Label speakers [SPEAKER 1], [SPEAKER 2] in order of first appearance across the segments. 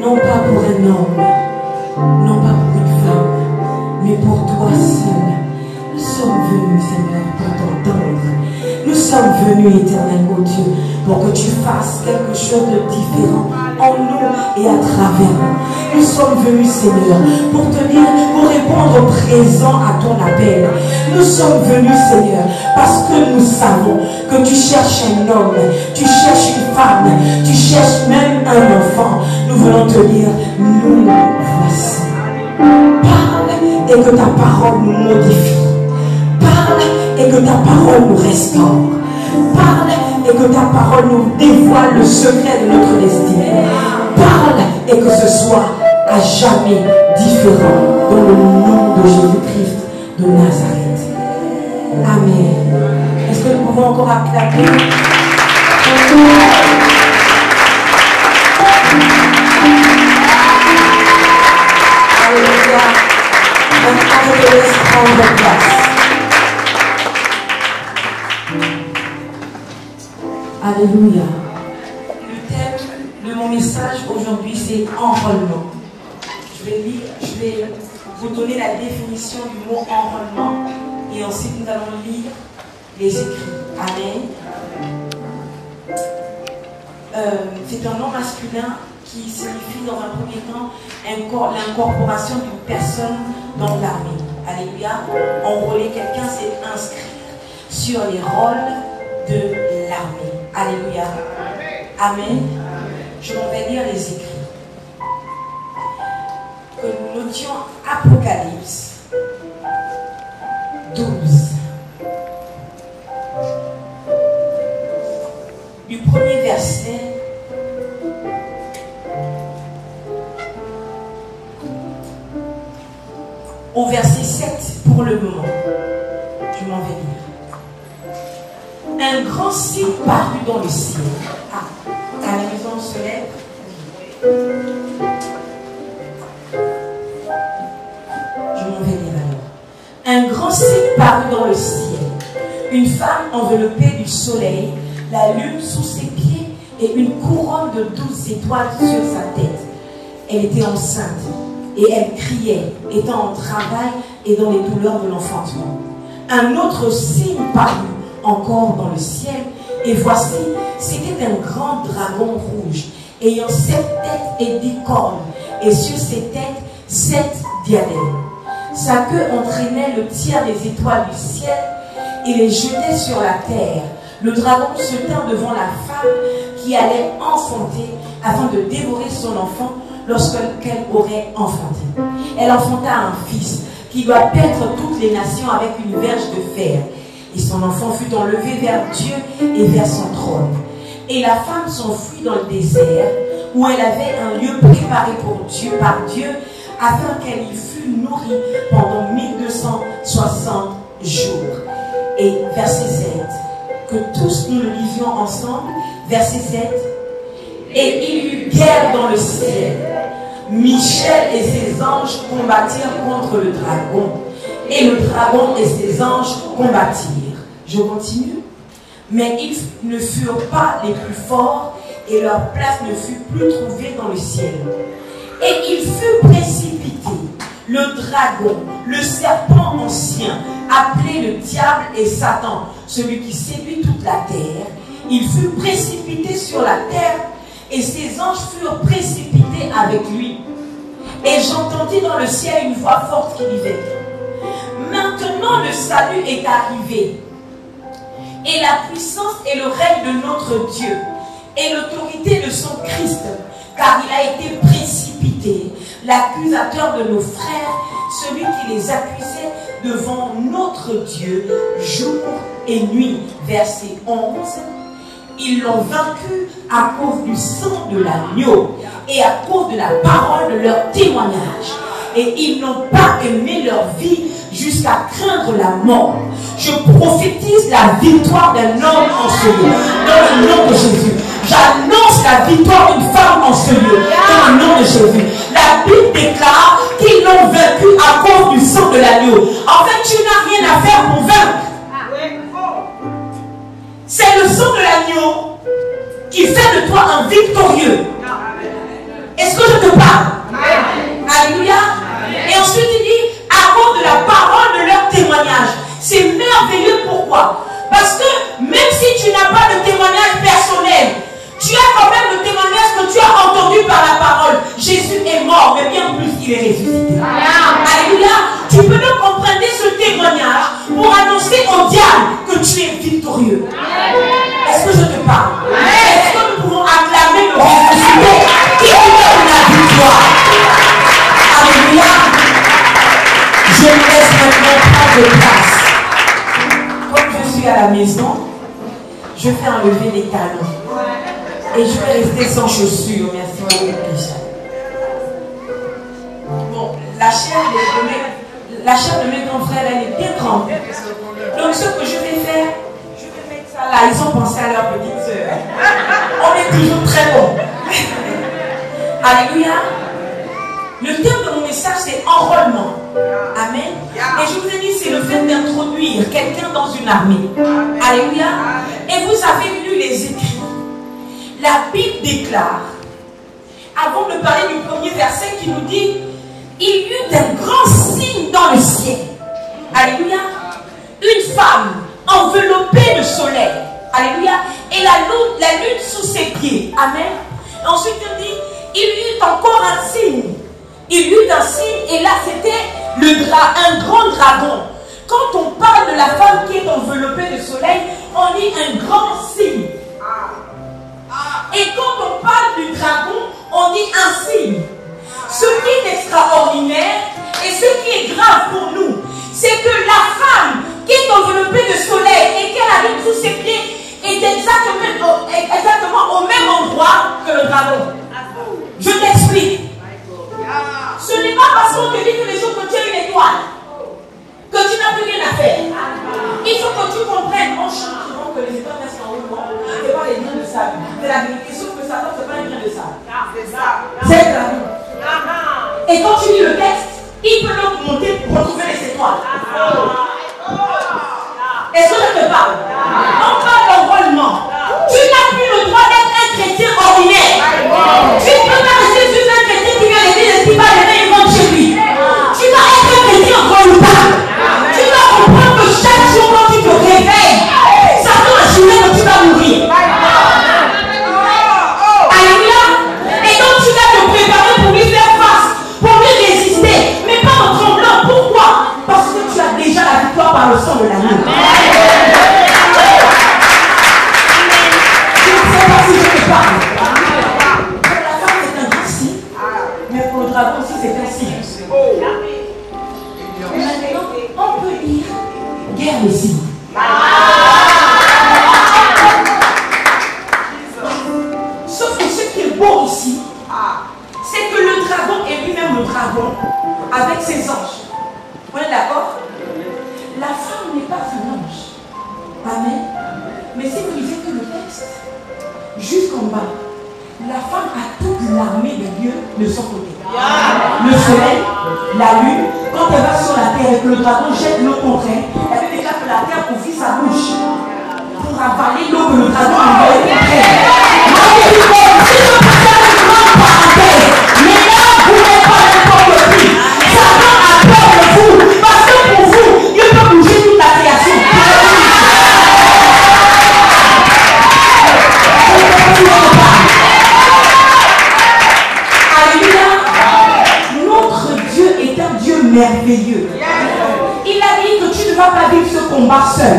[SPEAKER 1] Non pas pour un homme, non pas pour une femme, mais pour toi seul. Nous sommes venus, Seigneur, pour t'entendre. Nous sommes venus, éternel, oh Dieu, pour que tu fasses quelque chose de différent en nous et à travers nous. Nous sommes venus, Seigneur, pour te dire, pour répondre présent à ton appel. Nous sommes venus, Seigneur, parce que nous savons que tu cherches un homme, tu cherches une femme, tu cherches même un enfant. Nous voulons te dire, nous voici. Parle et que ta parole nous modifie. Parle et que ta parole nous restaure. Parle et que ta parole nous dévoile le secret de notre destinée. Parle et que ce soit à jamais différent dans le nom de Jésus-Christ de Nazareth. Amen. Est-ce que nous pouvons encore acclamer? Alléluia. Maintenant, je te laisse prendre place. Alléluia. Le thème de mon message aujourd'hui, c'est enrôlement. Je vais vous donner la définition du mot enrôlement et ensuite nous allons lire les écrits. Amen. C'est un nom masculin qui signifie dans un premier temps l'incorporation d'une personne dans l'armée. Alléluia. Enrôler quelqu'un, c'est inscrire sur les rôles de l'armée. Alléluia. Amen. Je m'en vais lire les écrits. Que nous notions Apocalypse 12. Du premier verset au verset 7 pour le moment. Je m'en vais lire. Un grand signe parut dans le ciel. Ah, à la maison on se lève. Je m'en vais lire alors. Un grand signe parut dans le ciel. Une femme enveloppée du soleil, la lune sous ses pieds et une couronne de 12 étoiles sur sa tête. Elle était enceinte et elle criait, étant en travail et dans les douleurs de l'enfantement. Un autre signe parut encore dans le ciel, et voici, c'était un grand dragon rouge, ayant 7 têtes et 10 cornes, et sur ses têtes 7 diadèmes. Sa queue entraînait le tiers des étoiles du ciel et les jetait sur la terre. Le dragon se tint devant la femme qui allait enfanter afin de dévorer son enfant lorsqu'elle aurait enfanté. Elle enfanta un fils qui doit paître toutes les nations avec une verge de fer. Et son enfant fut enlevé vers Dieu et vers son trône. Et la femme s'enfuit dans le désert, où elle avait un lieu préparé pour Dieu, par Dieu, afin qu'elle y fût nourrie pendant 1260 jours. Et verset 7, que tous nous le lisions ensemble, verset 7, et il y eut guerre dans le ciel. Michel et ses anges combattirent contre le dragon, et le dragon et ses anges combattirent. Je continue. Mais ils ne furent pas les plus forts, et leur place ne fut plus trouvée dans le ciel. Et il fut précipité, le dragon, le serpent ancien, appelé le diable et Satan, celui qui séduit toute la terre. Il fut précipité sur la terre, et ses anges furent précipités avec lui. Et j'entendis dans le ciel une voix forte qui disait: maintenant le salut est arrivé, et la puissance et le règne de notre Dieu, et l'autorité de son Christ, car il a été précipité, l'accusateur de nos frères, celui qui les accusait devant notre Dieu jour et nuit. Verset 11. Ils l'ont vaincu à cause du sang de l'agneau et à cause de la parole de leur témoignage. Et ils n'ont pas aimé leur vie jusqu'à craindre la mort. Je prophétise la victoire d'un homme en ce lieu, dans le nom de Jésus. J'annonce la victoire d'une femme en ce lieu, dans le nom de Jésus. La Bible déclare qu'ils l'ont vaincu à cause du sang de l'agneau. En fait, tu n'as rien à faire pour vaincre. C'est le sang de l'agneau qui fait de toi un victorieux. Est-ce que je te de grâce. Comme je suis à la maison, je fais enlever les talons. Et je vais rester sans chaussures. Merci. Bon, la chair de mes grands frères, elle est bien grande. Donc ce que je vais faire, je vais mettre ça là. Ils ont pensé à leur petite soeur. On est toujours très bon. Alléluia. Le thème de mon message, c'est enrôlement. Amen. Et je vous ai dit, c'est le fait d'introduire quelqu'un dans une armée. Alléluia. Et vous avez lu les écrits. La Bible déclare, avant de parler du premier verset qui nous dit, il y eut un grand signe dans le ciel. Alléluia. Une femme enveloppée de soleil. Alléluia. Et la lune sous ses pieds. Amen. Et ensuite il dit, il y eut encore un signe. Il y eut un signe et là c'était un grand dragon. Quand on parle de la femme qui est enveloppée de soleil, on dit un grand signe. Et quand on parle du dragon, on dit un signe. Ce qui est extraordinaire et ce qui est grave pour nous, c'est que la femme qui est enveloppée de soleil et qui a la lune sous ses pieds est exactement au même endroit que le dragon. Je t'explique. Ce n'est pas parce qu'on te dit tous les jours que tu es une étoile que tu n'as plus rien à faire. Il faut que tu comprennes, on chante souvent que les étoiles restent en haut, non, c'est pas les grains de sable. C'est la vérité, sauf que Satan, c'est pas un grain de sable. C'est la vie. Et quand tu lis le texte, il peut donc monter pour retrouver les étoiles. Est-ce que je te parle? On parle d'enrôlement. Tu n'as plus le droit d'être un chrétien ordinaire. Tu ne peux pas rester juste un chrétien qui vient à l'église et qui va les mains et monte chez lui. Tu dois être un chrétien redoutable. Tu dois comprendre que chaque jour quand tu te réveilles, Satan a juré que tu vas mourir. Alléluia. Et donc tu dois te préparer pour lui faire face, pour lui résister, mais pas en tremblant. Pourquoi? Parce que tu as déjà la victoire par le sang de l'agneau. Je ne sais pas si je te parle. Pour la femme c'est un grand signe, mais pour le dragon aussi c'est un signe. Maintenant, on peut dire guerre des signes. Sauf que ce qui est beau ici, c'est que le dragon est lui-même le dragon avec ses anges. Vous êtes d'accord? La femme n'est pas un ange. Amen. Mais si vous lisez que le texte, jusqu'en bas, la femme a toute l'armée de Dieu de son côté. Le soleil, la lune, quand elle va sur la terre et que le dragon jette l'eau contre elle, elle veut déjà que la terre ouvre sa bouche pour avaler l'eau que le dragon a envoyée contre elle. Moi, je dis, si je peux faire une grande parenthèse, mais là, vous n'êtes pas n'importe qui. Satan a peur de vous, parce que pour vous, Dieu peut bouger toute la création. Alléluia. Notre Dieu est un Dieu merveilleux. Il a dit que tu ne vas pas vivre ce combat seul.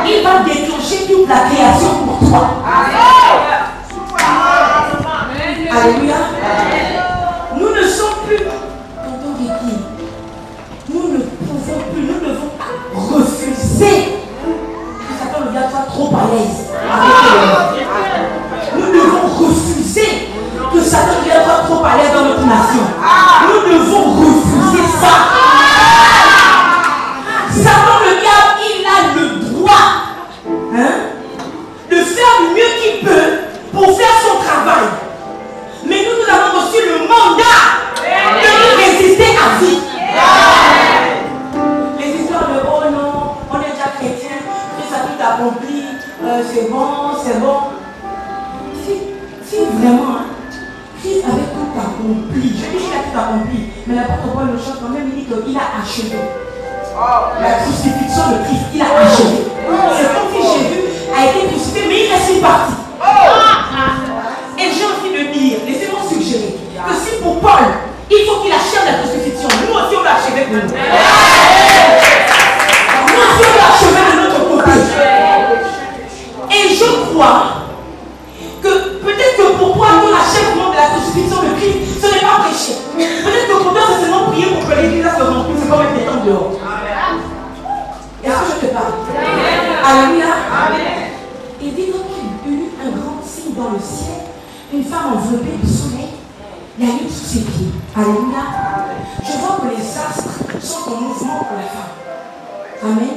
[SPEAKER 1] Il va déclencher toute la création pour toi. Alléluia. Nous ne sommes plus tonton Ricky. Nous ne pouvons plus, nous devons refuser que Satan ne vienne pas trop à l'aise. Nous devons refuser que Satan ne vienne pas trop à l'aise dans notre nation. Nous devons refuser ça. Satan, le diable, il a le droit de faire du mieux qu'il peut pour faire son travail. Mais nous avons reçu le mandat de nous résister à vie. Les histoires de oh non, on est déjà chrétien, Christ a tout accompli, c'est bon, c'est bon. Si vraiment, Christ avait tout accompli, je dis qu'il a tout accompli, mais l'apôtre Paul le chante quand même, il dit qu'il a achevé. La crucifixion de Christ, il a achevé. C'est comme si Jésus a été crucifié, mais il reste une partie. Et j'ai envie de dire, laissez-moi suggérer, que si pour Paul, il faut qu'il achève la crucifixion, nous aussi on l'a achevé pour nous. Nous aussi on l'a achevé de notre côté. Et je crois que peut-être que pour toi, ton achèvement de la crucifixion de Christ, ce n'est pas prêcher. Peut-être que pour toi, c'est seulement prier pour que l'église se remplisse, c'est comme être temps dehors. une femme enveloppée du soleil, la lune sous ses pieds. Alléluia. Je vois que les astres sont en mouvement pour la femme. Amen.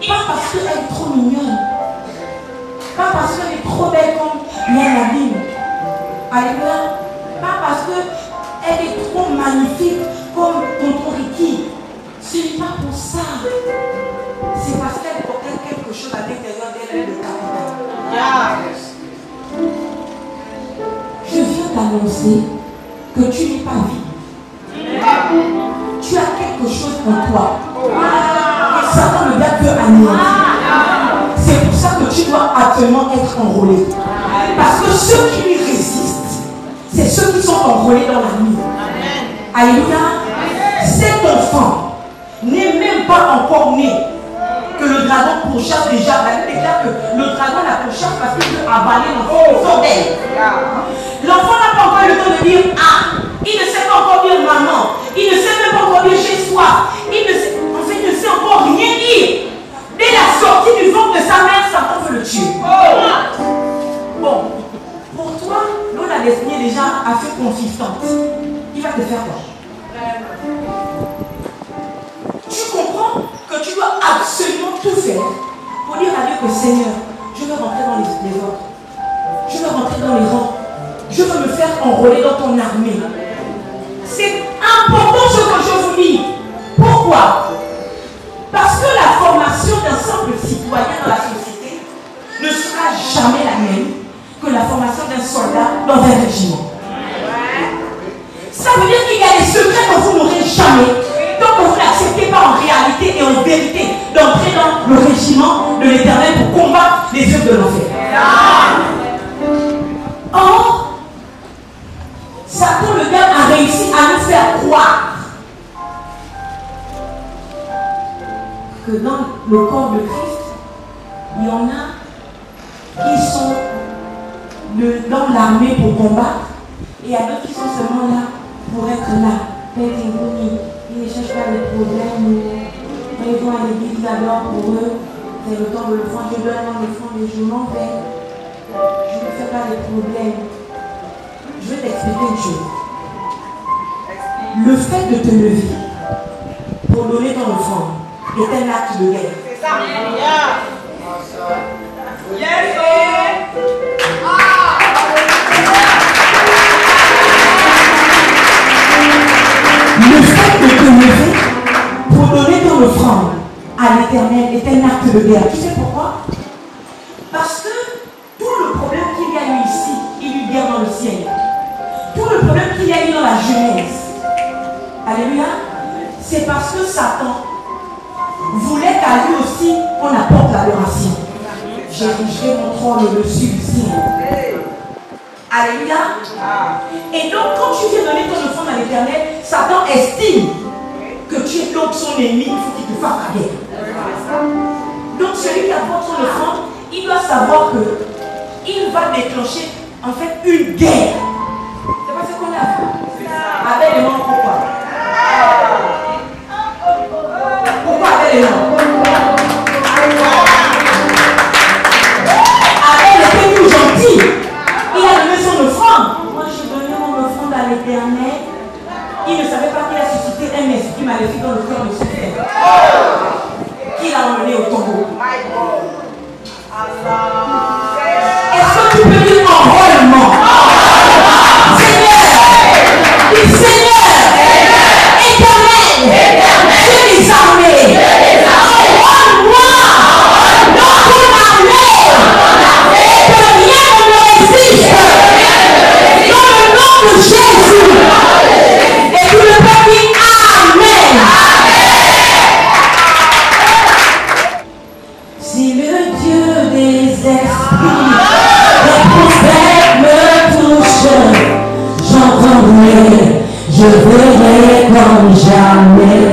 [SPEAKER 1] Pas parce qu'elle est trop mignonne. Pas parce qu'elle est trop belle comme la lune. Alléluia. Pas parce qu'elle est trop magnifique comme tonton Ricky. Ce n'est pas pour ça. C'est parce qu'elle portait quelque chose à l'intérieur d'elle, le capital. Je viens t'annoncer que tu n'es pas vide. Tu as quelque chose en toi. Et Satan le diable veut anéantir. C'est pour ça que tu dois actuellement être enrôlé. Parce que ceux qui lui résistent, c'est ceux qui sont enrôlés dans la nuit. Alléluia. Cet enfant n'est même pas encore né que le dragon pourchasse déjà. La Bible déclare que le dragon la pourchasse parce qu'il veut avaler l'enfant d'elle. L'enfant n'a pas encore le temps de dire ah. Il ne sait pas encore dire maman. Il ne sait même pas encore dire j'ai soif. Il ne sait, en fait, il ne sait encore rien dire. Dès la sortie du ventre de sa mère, Satan veut le tuer. Bon, pour toi, l'eau la destinée déjà a fait consistante. Il va te faire quoi? Tu comprends que tu dois absolument tout faire pour dire à Dieu que Seigneur, je veux rentrer dans les ordres. Je veux rentrer dans les rangs. Je veux me faire enrôler dans ton armée. C'est important ce que je vous dis. Pourquoi? Parce que la formation d'un simple citoyen dans la société ne sera jamais la même que la formation d'un soldat dans un régiment. Ça veut dire qu'il y a des secrets que vous n'aurez jamais tant que vous n'acceptez pas en réalité et en vérité d'entrer dans le régiment de l'Éternel pour combattre les œuvres de l'enfer. Or, Satan le diable a réussi à nous faire croire que dans le corps de Christ, il y en a qui sont dans l'armée pour combattre et il y a d'autres qui sont seulement là pour être là. Ils ne cherchent pas les problèmes. Ils vont à l'église d'abord pour eux. C'est le temps de l'offrande. Je donne l'offrande et je m'en vais. Je ne fais pas les problèmes. Je vais t'expliquer une chose. Le fait de te lever pour donner ton offrande est un acte de guerre. C'est ça. Le fait de te lever pour donner ton offrande à l'Éternel est un acte de guerre. Tu sais pourquoi? Parce que tout le problème qu'il y a eu ici, il y a eu guerre dans le ciel. Tout le problème qu'il y a eu dans la Genèse, alléluia, c'est parce que Satan voulait qu'à lui aussi on apporte l'adoration. J'érigerai mon trône au-dessus du ciel. Alléluia. Et donc quand tu viens donner ton offrande à l'Éternel, Satan estime que tu es donc son ennemi, il faut qu'il te fasse la guerre. Donc celui qui apporte son offrande, il doit savoir que il va déclencher en fait une guerre. C'est pas ce qu'on a fait. Avec les noms, pourquoi? Pourquoi avec les noms? Avec était tout gentil. Il a donné son offrande. Moi j'ai donné mon offrande à l'Éternel. Il ne savait pas qu'il a suscité un esprit maléfique dans le cœur de son frère. Qu'il a emmené au tombeau. Est-ce que tu peux dire enrôlement? Seigneur, Éternel, Dieu des armées, enrôle-moi dans ton armée, que rien ne me résiste, dans le nom de Jésus. Et tout le peuple dit Amen. Si le Dieu des esprits, des prophètes me touche, j'entendrai, je verrai comme jamais.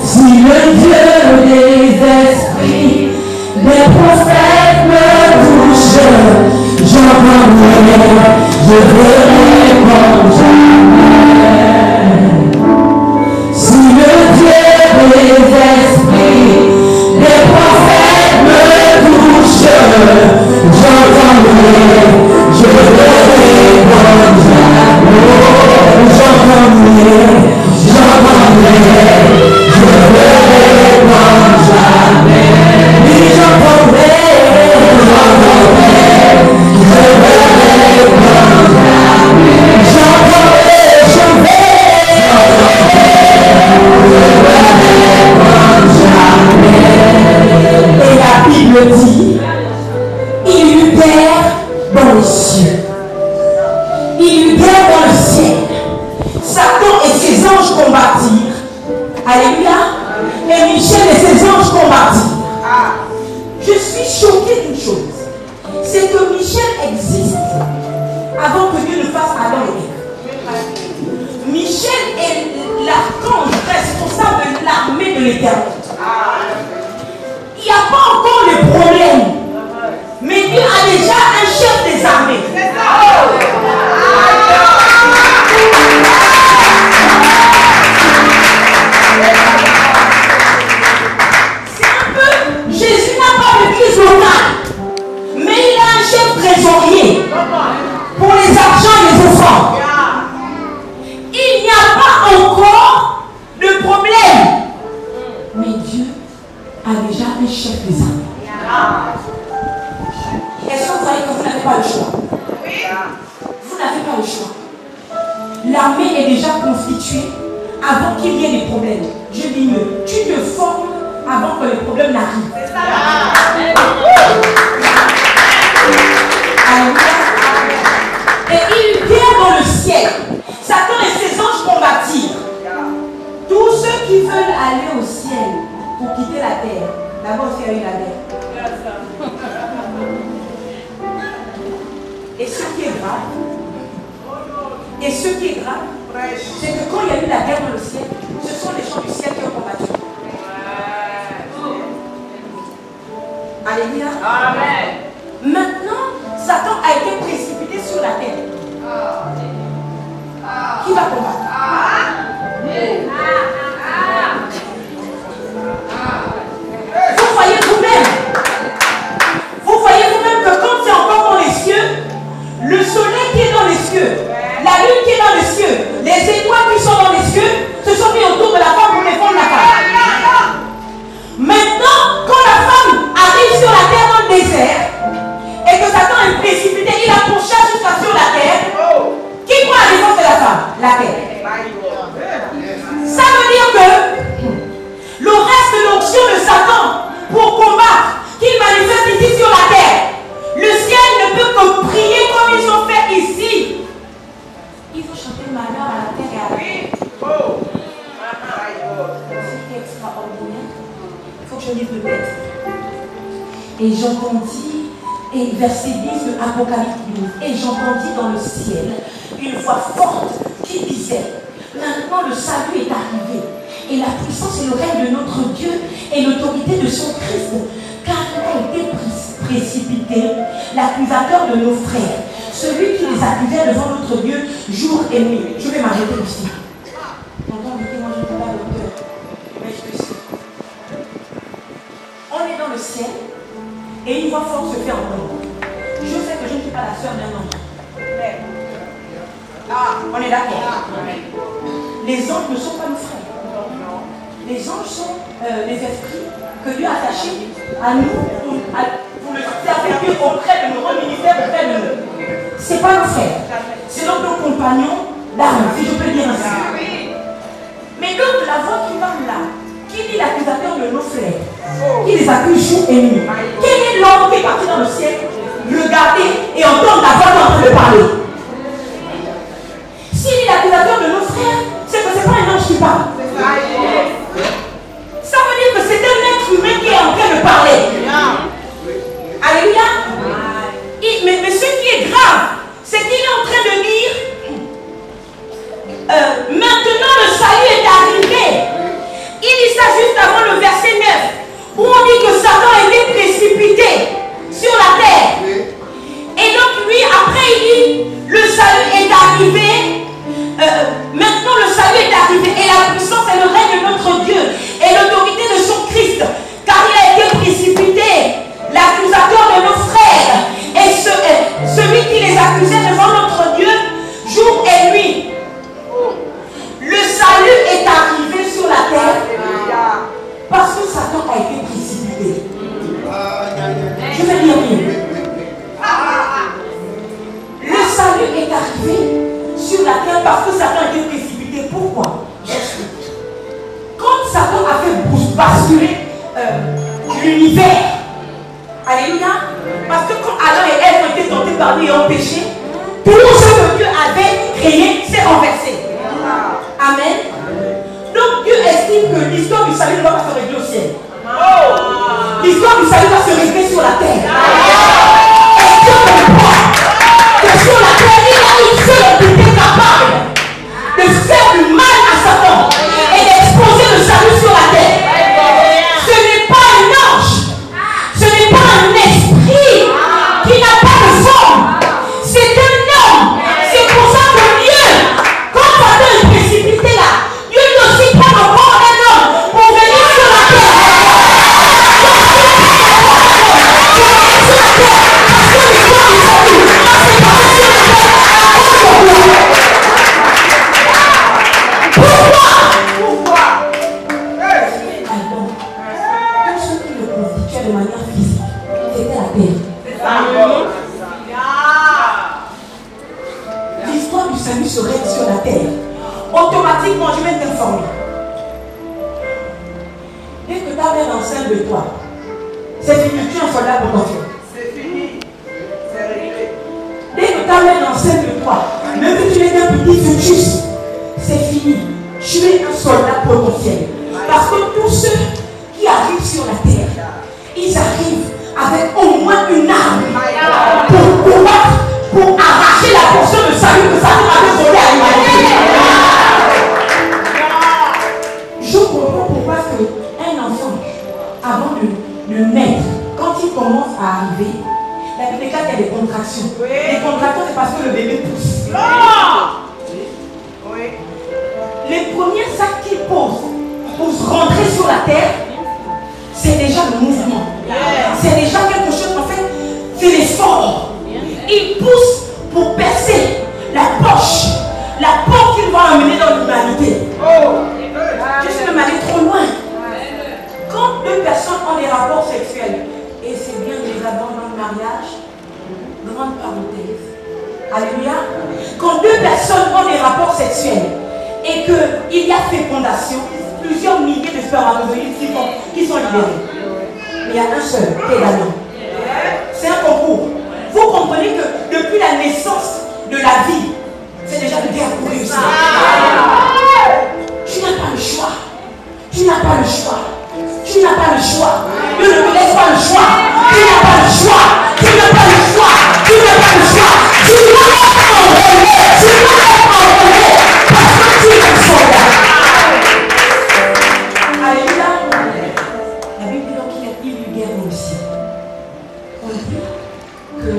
[SPEAKER 1] Si le Dieu des esprits, des prophètes me touche, j'entendrai, je verrai comme jamais. Si le Dieu des esprits, des prophètes me touche, j'entendrai. combattirent. Alléluia. Et Michel et ses anges combattirent. Je suis choquée d'une chose. C'est que Michel existe avant que Dieu ne fasse Adam et Ève. Michel est l'archange responsable de l'armée de l'Éternel. Il n'y a pas encore le problème. Mais Dieu a déjà un chef des armées. C'est un peu, Jésus n'a pas d'église locale, mais il a un chef trésorier pour les argents et les offrandes. Il n'y a pas encore de problème, mais Dieu a déjà un chef des armées. Est-ce que vous voyez que vous n'avez pas le choix? Vous n'avez pas le choix. L'armée est déjà constituée avant qu'il y ait des problèmes. Je dis mieux, tu te formes avant que les problèmes n'arrivent. Alléluia. Et il vient dans le ciel. Satan et ses anges combattirent. Tous ceux qui veulent aller au ciel pour quitter la terre, d'abord il y a eu la guerre. Et ce qui est grave, c'est que quand il y a eu la guerre dans le ciel, ce sont les gens du ciel qui ont combattu. Alléluia. Amen. Maintenant, Satan a été précipité sur la terre. Qui va combattre? Vous voyez vous-même que quand c'est encore dans les cieux, le soleil qui est dans les cieux, la lune qui est dans les cieux, les étoiles qui sont dans les cieux, se sont mis autour de la femme pour défendre la femme. Maintenant, quand la femme arrive sur la terre dans le désert, et que Satan est précipité, il a son chat jusqu'à sur la terre, qui prend la défense de la femme? La terre. Ça veut dire que le reste de l'onction de Satan pour combattre, qu'il manifeste ici sur la terre, le ciel ne peut que prier comme ils ont fait ici. Il faut chanter malheur à la terre et à la terre. C'est extraordinaire. Il faut que je lise le texte. Et j'entendis, et verset 10 de Apocalypse 12, et j'entendis dans le ciel une voix forte qui disait: maintenant le salut est arrivé, et la puissance et le règne de notre Dieu et l'autorité de son Christ, car il a été précipité, l'accusateur de nos frères, celui qui les accusait devant notre Dieu jour et nuit. Je vais m'arrêter ici. Moi je ne peux pas le cœur, mais je suis. On est dans le ciel et une voix forte se fait entendre. Je sais que je ne suis pas la sœur d'un ange. On est d'accord. Les anges ne sont pas nos frères. Les anges sont les esprits que Dieu a attachés à nous pour le servir auprès de nos ministères, auprès de nous. Ce n'est pas nos frères. C'est donc nos compagnons d'armes, si je peux dire ainsi. Mais donc la voix qui parle là, qui dit l'accusateur de nos frères, qui les accuse jour et nuit, quel est l'homme qui est parti dans le ciel, regarder et entendre la voix qui est en train de parler? S'il est l'accusateur de nos frères, c'est que ce n'est pas un ange qui parle. Ça veut dire que c'est un être humain qui est en train de parler. Alléluia. Mais ce qui est grave, c'est qu'il est en train de dire maintenant le salut est arrivé. Il dit ça juste avant le verset 9, où on dit que Satan a été précipité sur la terre. Et donc lui, après, il dit salut serait sur la terre, automatiquement je vais t'informer. Dès que ta mère est enceinte de toi, c'est fini, tu es un soldat potentiel.
[SPEAKER 2] C'est fini. C'est réglé.
[SPEAKER 1] Dès que ta mère est enceinte de toi, même si tu es un petit fœtus, c'est fini. Tu es un soldat potentiel. Parce que tous ceux qui arrivent sur la terre, ils arrivent avec au moins une arme pour combattre, pour arracher la portion de salut que Satan avait volé à l'humanité. Je comprends pourquoi un enfant, avant de naître, quand il commence à arriver, la Bible déclare qu'il y a des contractions. Les contractions, c'est parce que le bébé pousse. Les premiers sacs qu'il pose pour rentrer sur la terre, c'est déjà le mouvement. C'est déjà quelque chose, en fait, c'est l'effort. Il pousse pour percer la poche, la porte qu'il va amener dans l'humanité. Je suis même allé trop loin. Quand deux personnes ont des rapports sexuels, et c'est bien de les avoir dans le mariage, grande parenthèse. Alléluia. Quand deux personnes ont des rapports sexuels et qu'il y a fécondation, plusieurs milliers de spermatozoïdes qui sont libérés. Mais il y a un seul qui est gagnant. C'est un concours. Vous comprenez que depuis la naissance de la vie, c'est déjà le guerre pour réussir. Tu n'as pas le choix. Tu n'as pas le choix. Tu n'as pas le choix. Dieu ne te laisse pas le choix. Tu n'as pas le choix. Tu n'as pas le choix. Tu n'as pas le choix. Tu dois être enrôlé. Tu dois être enrôlé. Parce que tu es un soldat. Alléluia. La Bible dit donc qu'il y a eu guerre dans le ciel. On dit que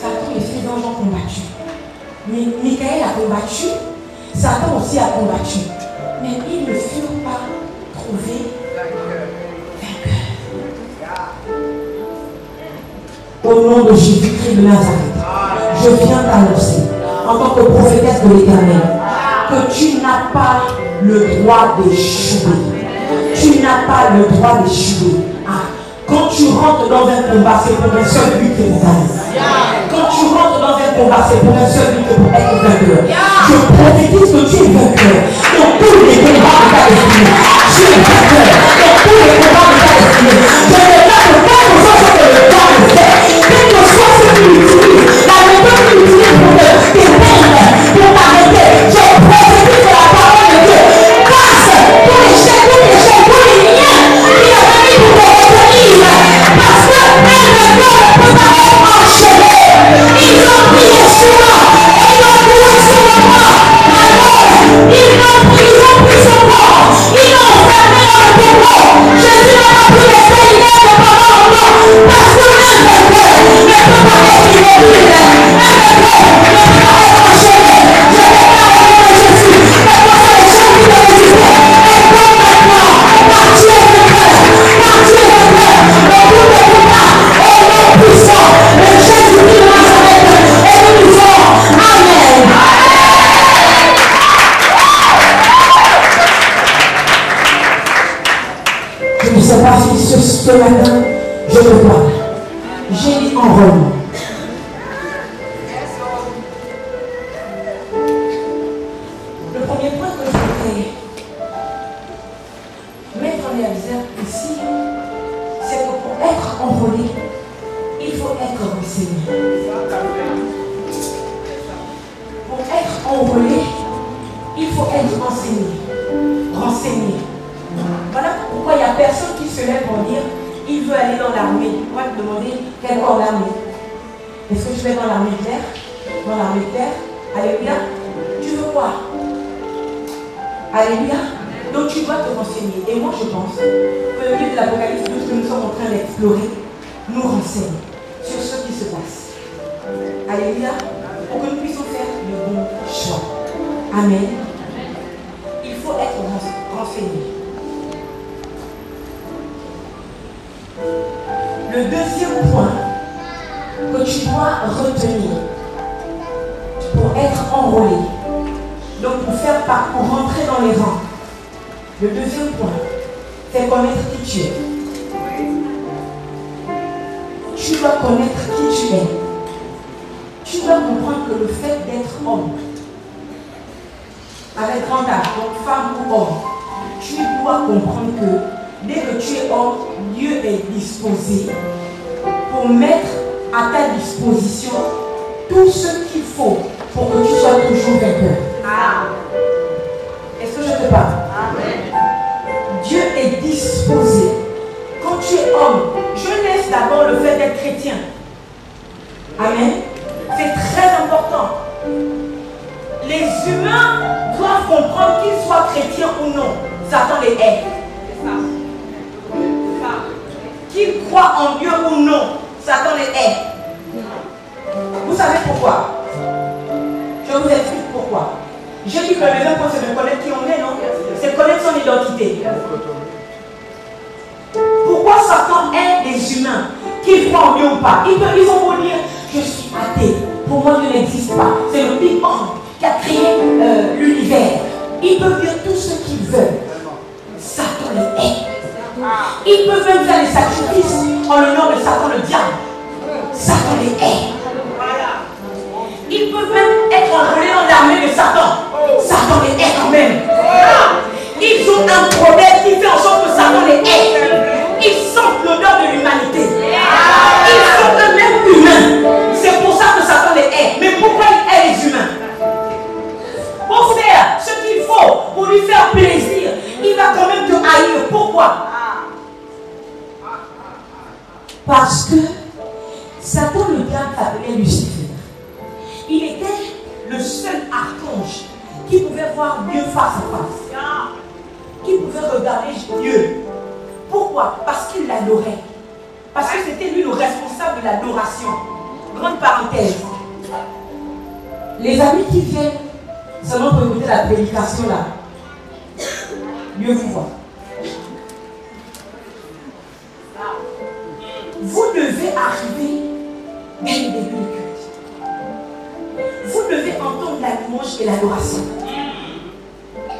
[SPEAKER 1] Satan et ses anges ont combattu. Mais Michael a combattu. Satan aussi a combattu. Mais ils ne furent pas trouvés vainqueurs. Au nom de Jésus-Christ de Nazareth, je viens t'annoncer, en tant que prophétesse de l'Éternel, que tu n'as pas le droit d'échouer. Tu n'as pas le droit d'échouer. Quand tu rentres dans un combat, c'est pour un seul but que vous avez. Quand tu rentres dans un combat, c'est pour un seul but que pour être vainqueur. Je prophétise que tu es vainqueur dans tous les combats de ta destinée. Tu es vainqueur dans tous les combats de ta destinée. Je déclare que quel que soit ce que le temps me fait, quel que soit ce qu'il utilise, la méthode qu'il utilise pour te dépeindre, pour t'arrêter, je prophétise que la parole de Dieu casse tous les chaînes, tous les liens qui ont mis pour te retenir. Parce que un vainqueur ne peut pas être enchaîné. Ils ont pris les soins et ils ont pris sur le corps. Alors, ils ont pris son corps. Ils l'ont enfermé dans le tombeau. Jésus n'a pas pu rester inerte pendant longtemps. Parce que un vainqueur ne peut pas être immobile. Un vainqueur ne peut pas être enchaîné. Je déclare au nom de Jésus. Quelles que soient les choses qui te résistaient, elles tombent maintenant. Car tu es vainqueur. Car tu es vainqueur. Le bout de combat est le puissant. Le Jésus-Christ de Nazareth. Et nous disons Amen. Je ne sais pas si ce matin je le vois. J'ai dit enrôlement. Le premier point que je voudrais mettre en exergue ici, c'est que pour être enrôlé, il faut être renseigné. Pour être enrôlé, il faut être renseigné. Voilà pourquoi il n'y a personne qui se lève pour dire il veut aller dans l'armée. Moi, je me demandais quel corps d'armée. Est-ce que je vais dans l'armée de terre? Dans l'armée de terre? Alléluia. Tu veux quoi? Alléluia. Donc tu dois te renseigner. Et moi, je pense que le livre de l'Apocalypse, tout ce que nous sommes en train d'explorer, nous renseigne sur ce qui se passe. Alléluia. Pour que nous puissions faire le bon choix. Amen. Il faut être renseigné. Le deuxième point que tu dois retenir pour être enrôlé, donc pour faire pour rentrer dans les rangs, le deuxième point, c'est connaître qui tu es. Tu dois connaître qui tu es. Tu dois comprendre que le fait d'être homme avec grand âge, donc femme ou homme, tu dois comprendre que dès que tu es homme, Dieu est disposé pour mettre à ta disposition tout ce qu'il faut pour que tu sois toujours vainqueur. Est-ce que je te parle? Amen. Dieu est disposé. Quand tu es homme, je laisse d'abord le fait d'être chrétien. Amen. C'est très important. Les humains doivent comprendre qu'ils soient chrétiens ou non. Satan les hait. Qu'ils croient en Dieu ou non, Satan les hait. Vous savez pourquoi? Je vous explique pourquoi. Je dis que le meilleur point, c'est de connaître qui on est, non? C'est de connaître son identité. Pourquoi Satan hait les humains, qu'ils croient en Dieu ou pas? Ils vont vous dire, je suis athée. Pour moi, Dieu n'existe pas. C'est le Big Bang qui a créé l'univers. Ils peuvent dire tout ce qu'ils veulent. Satan les hait. Ils peuvent même faire des sacrifices en l'honneur de Satan le diable. Satan les hait. Ils peuvent même être enrôlés dans l'armée de Satan. Satan les hait quand même. Ils ont un problème qui fait en sorte que Satan les hait. Ils sentent l'odeur de l'humanité. Ils sont eux-mêmes humains. C'est pour ça que Satan les hait. Mais pourquoi il hait les humains? Pour faire ce qu'il faut, pour lui faire plaisir, il va quand même te haïr. Pourquoi? Parce que Satan le diable s'appelait Lucifer. Il était le seul archange qui pouvait voir Dieu face à face. Qui pouvait regarder Dieu. Pourquoi? Parce qu'il l'adorait. Parce que c'était lui le responsable de l'adoration. Grande parenthèse. Les amis qui viennent seulement pour écouter la prédication là, Dieu vous voit. Vous devez arriver dès le début du culte. Vous devez entendre la louange et l'adoration.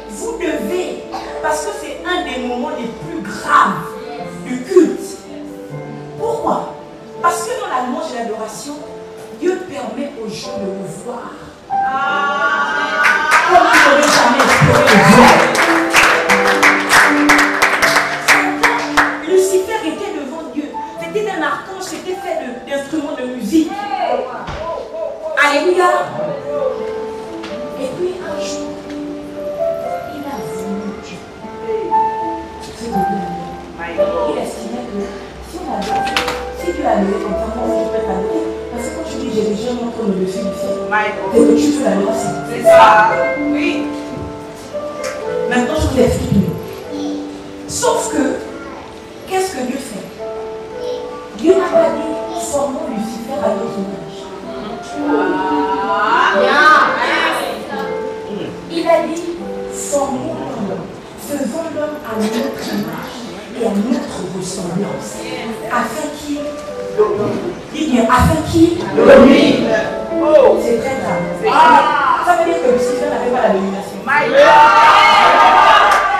[SPEAKER 1] Vous devez, parce que c'est un des moments les plus graves du culte. Pourquoi? Parce que dans la louange et l'adoration, Dieu permet aux gens de le voir. Comme ils n'auraient jamais espéré le voir. Lucifer était devant Dieu. C'était un archange, c'était fait d'instruments de musique. Alléluia. Et puis un jour, il a voulu Dieu. C'est de Dieu. Il estimait que si on adore, si Dieu a levé comme ça, moi je peux t'adorer. Parce que quand tu dis j'ai déjà mon trône au-dessus du ciel, c'est que tu veux l'adoration.
[SPEAKER 2] C'est ça. Oui.
[SPEAKER 1] Maintenant je vous explique mieux. Sauf que, qu'est-ce que Dieu fait? Dieu n'a pas dit formons Lucifer à notre image. Il a dit formons l'homme, faisons l'homme à notre image et à notre ressemblance, afin qu'il dis bien, afin qu'il domine. C'est très grave. Ça veut dire que Lucifer n'avait pas la domination.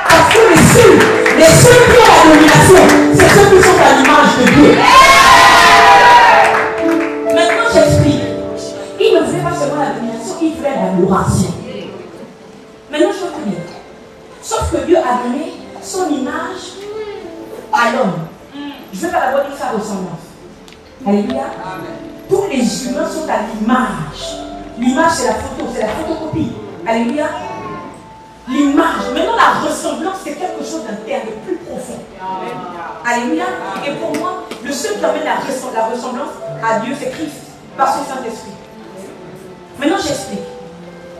[SPEAKER 1] Parce que les seuls qui ont la domination, c'est ceux qui sont à l'image de Dieu. Maintenant j'explique. Il ne voulait pas seulement la domination, il voulait l'adoration. Maintenant je veux dire. Sauf que Dieu a donné son image à l'homme. Je ne vais pas d'abord dire sa ressemblance. Alléluia. Tous les humains sont à l'image. L'image c'est la photo, c'est la photocopie. Alléluia. L'image. Maintenant la ressemblance c'est quelque chose d'interne, de plus profond. Alléluia. Et pour moi, le seul qui amène la ressemblance à Dieu c'est Christ. Par son Saint-Esprit. Maintenant j'explique.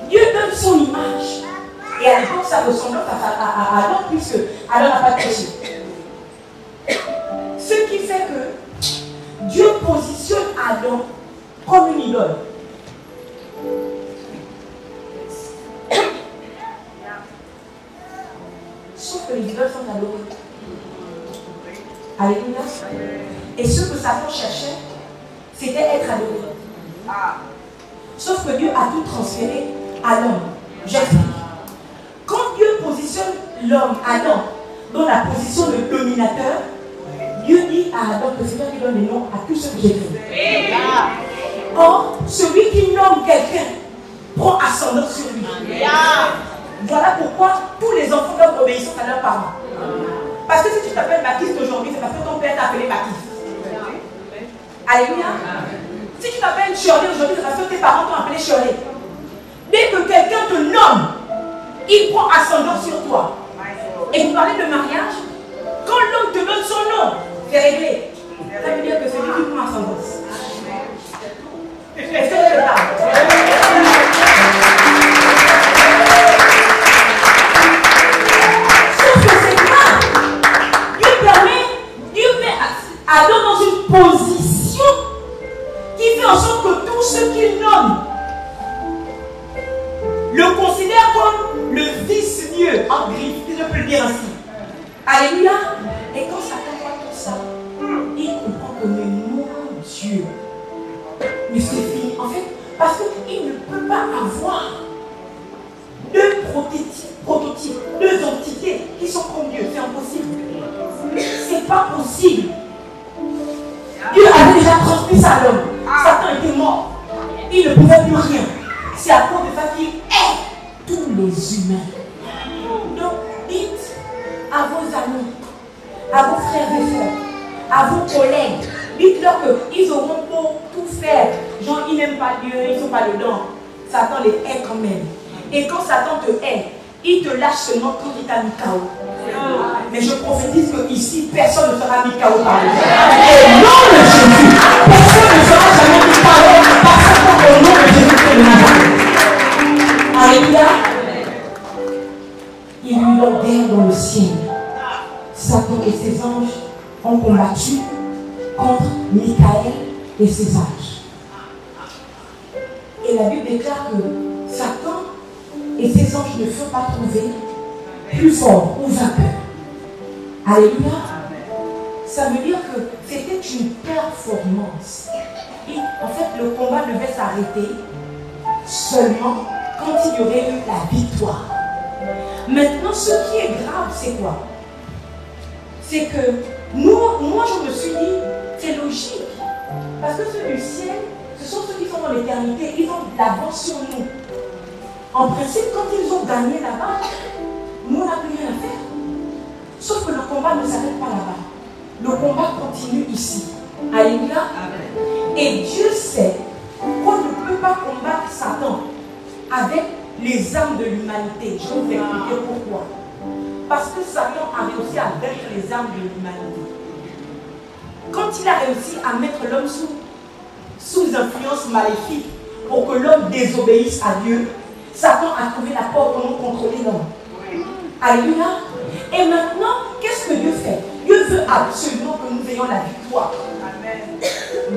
[SPEAKER 1] Dieu donne son image. Et à l'époque sa ressemblance à Adam, puisque Adam n'a pas péché. Ce qui fait que Dieu positionne Adam comme une idole. Sauf que les idoles sont adorées. Alléluia. Et ce que Satan cherchait, c'était être adoré. Sauf que Dieu a tout transféré à l'homme. J'explique. Quand Dieu positionne l'homme, Adam, dans la position de dominateur, Dieu dit à Adam que c'est toi qui donne le nom à tout ce que j'ai fait. Or, celui qui nomme quelqu'un prend ascendance sur lui. Voilà être appelé Baptiste. Alléluia. Si tu t'appelles Shirley aujourd'hui, c'est parce que tes parents t'ont appelé Shirley. Dès que quelqu'un te nomme, il prend ascendant sur toi. Et vous parlez de mariage, quand l'homme te donne son nom, c'est réglé. Ça veut dire que c'est lui qui prend ascendance. Est-ce que c'est ça? Sauf que c'est grave. Dieu met Adam dans une position qui fait en sorte que tout ce qu'il nomme le considère comme le vice-dieu en griffe, si je peux le dire ainsi. Alléluia. Et quand Satan voit tout ça, il comprend que mais mon Dieu, mais c'est fini. En fait, parce qu'il ne peut pas avoir deux prototypes, deux entités qui sont comme Dieu. C'est impossible. C'est pas possible. Dieu avait déjà transmis ça à l'homme. Satan était mort. Il ne pouvait plus rien. C'est à cause de ça qu'il hait tous les humains. Donc, dites à vos amis, à vos frères et sœurs, à vos collègues, dites-leur qu'ils auront beau tout faire. Genre, ils n'aiment pas Dieu, ils ne sont pas dedans. Satan les hait quand même. Et quand Satan te hait, il te lâche seulement quand il t'a mis KO. Mais je prophétise qu'ici, personne ne sera mis KO par lui. Au nom de Jésus, personne ne sera jamais mis KO parce qu'au nom de Jésus de Nazareth. Alléluia. Il lui ordonne dans le ciel. Satan et ses anges ont combattu contre Michael et ses anges. Et la Bible déclare que Satan et ses anges ne furent pas trouvés plus forts ou vainqueurs. Alléluia. Ça veut dire que c'était une performance. Et en fait, le combat devait s'arrêter seulement quand il y aurait eu la victoire. Maintenant, ce qui est grave, c'est quoi? C'est que moi je me suis dit, c'est logique. Parce que ceux du ciel, ce sont ceux qui sont dans l'éternité, ils ont de l'avance sur nous. En principe, quand ils ont gagné là-bas, nous on n'a plus rien à faire. Sauf que le combat ne s'arrête pas là-bas. Le combat continue ici. Alléluia. Et Dieu sait qu'on ne peut pas combattre Satan avec les armes de l'humanité. Je vais vous expliquer pourquoi. Parce que Satan a réussi à vaincre les armes de l'humanité. Quand il a réussi à mettre l'homme sous influence maléfique pour que l'homme désobéisse à Dieu, Satan a trouvé la porte pour contrôler l'homme. Alléluia. Et maintenant, qu'est-ce que Dieu fait? Dieu veut absolument que nous ayons la victoire. Amen.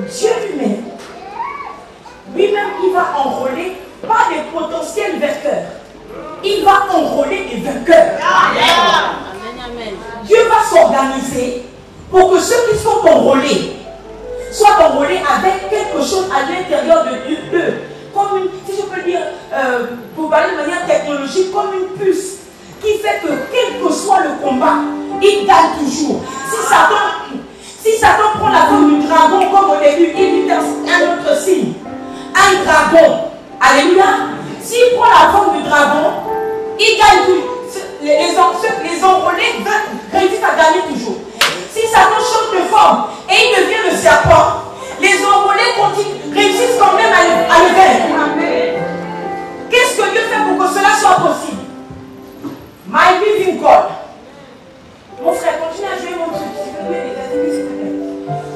[SPEAKER 1] Dieu lui-même, il va enrôler pas des potentiels vainqueurs. Il va enrôler des vainqueurs. Amen. Dieu va s'organiser pour que ceux qui sont enrôlés soient enrôlés avec quelque chose à l'intérieur de eux. Comme une, si je peux dire, pour parler de manière technologique, comme une puce qui fait que quel que soit le combat, il gagne toujours. Si Satan prend la forme du dragon comme au début, il lui donne un autre signe. Un dragon. Alléluia. S'il prend la forme du dragon, il gagne toujours. Les enrôlés réussissent à gagner toujours. Si Satan change de forme et il devient le serpent, les enrôlés réussissent quand même à le vaincre. Qu'est-ce que Dieu fait pour que cela soit possible? My living God. Mon frère, continue à jouer mon truc.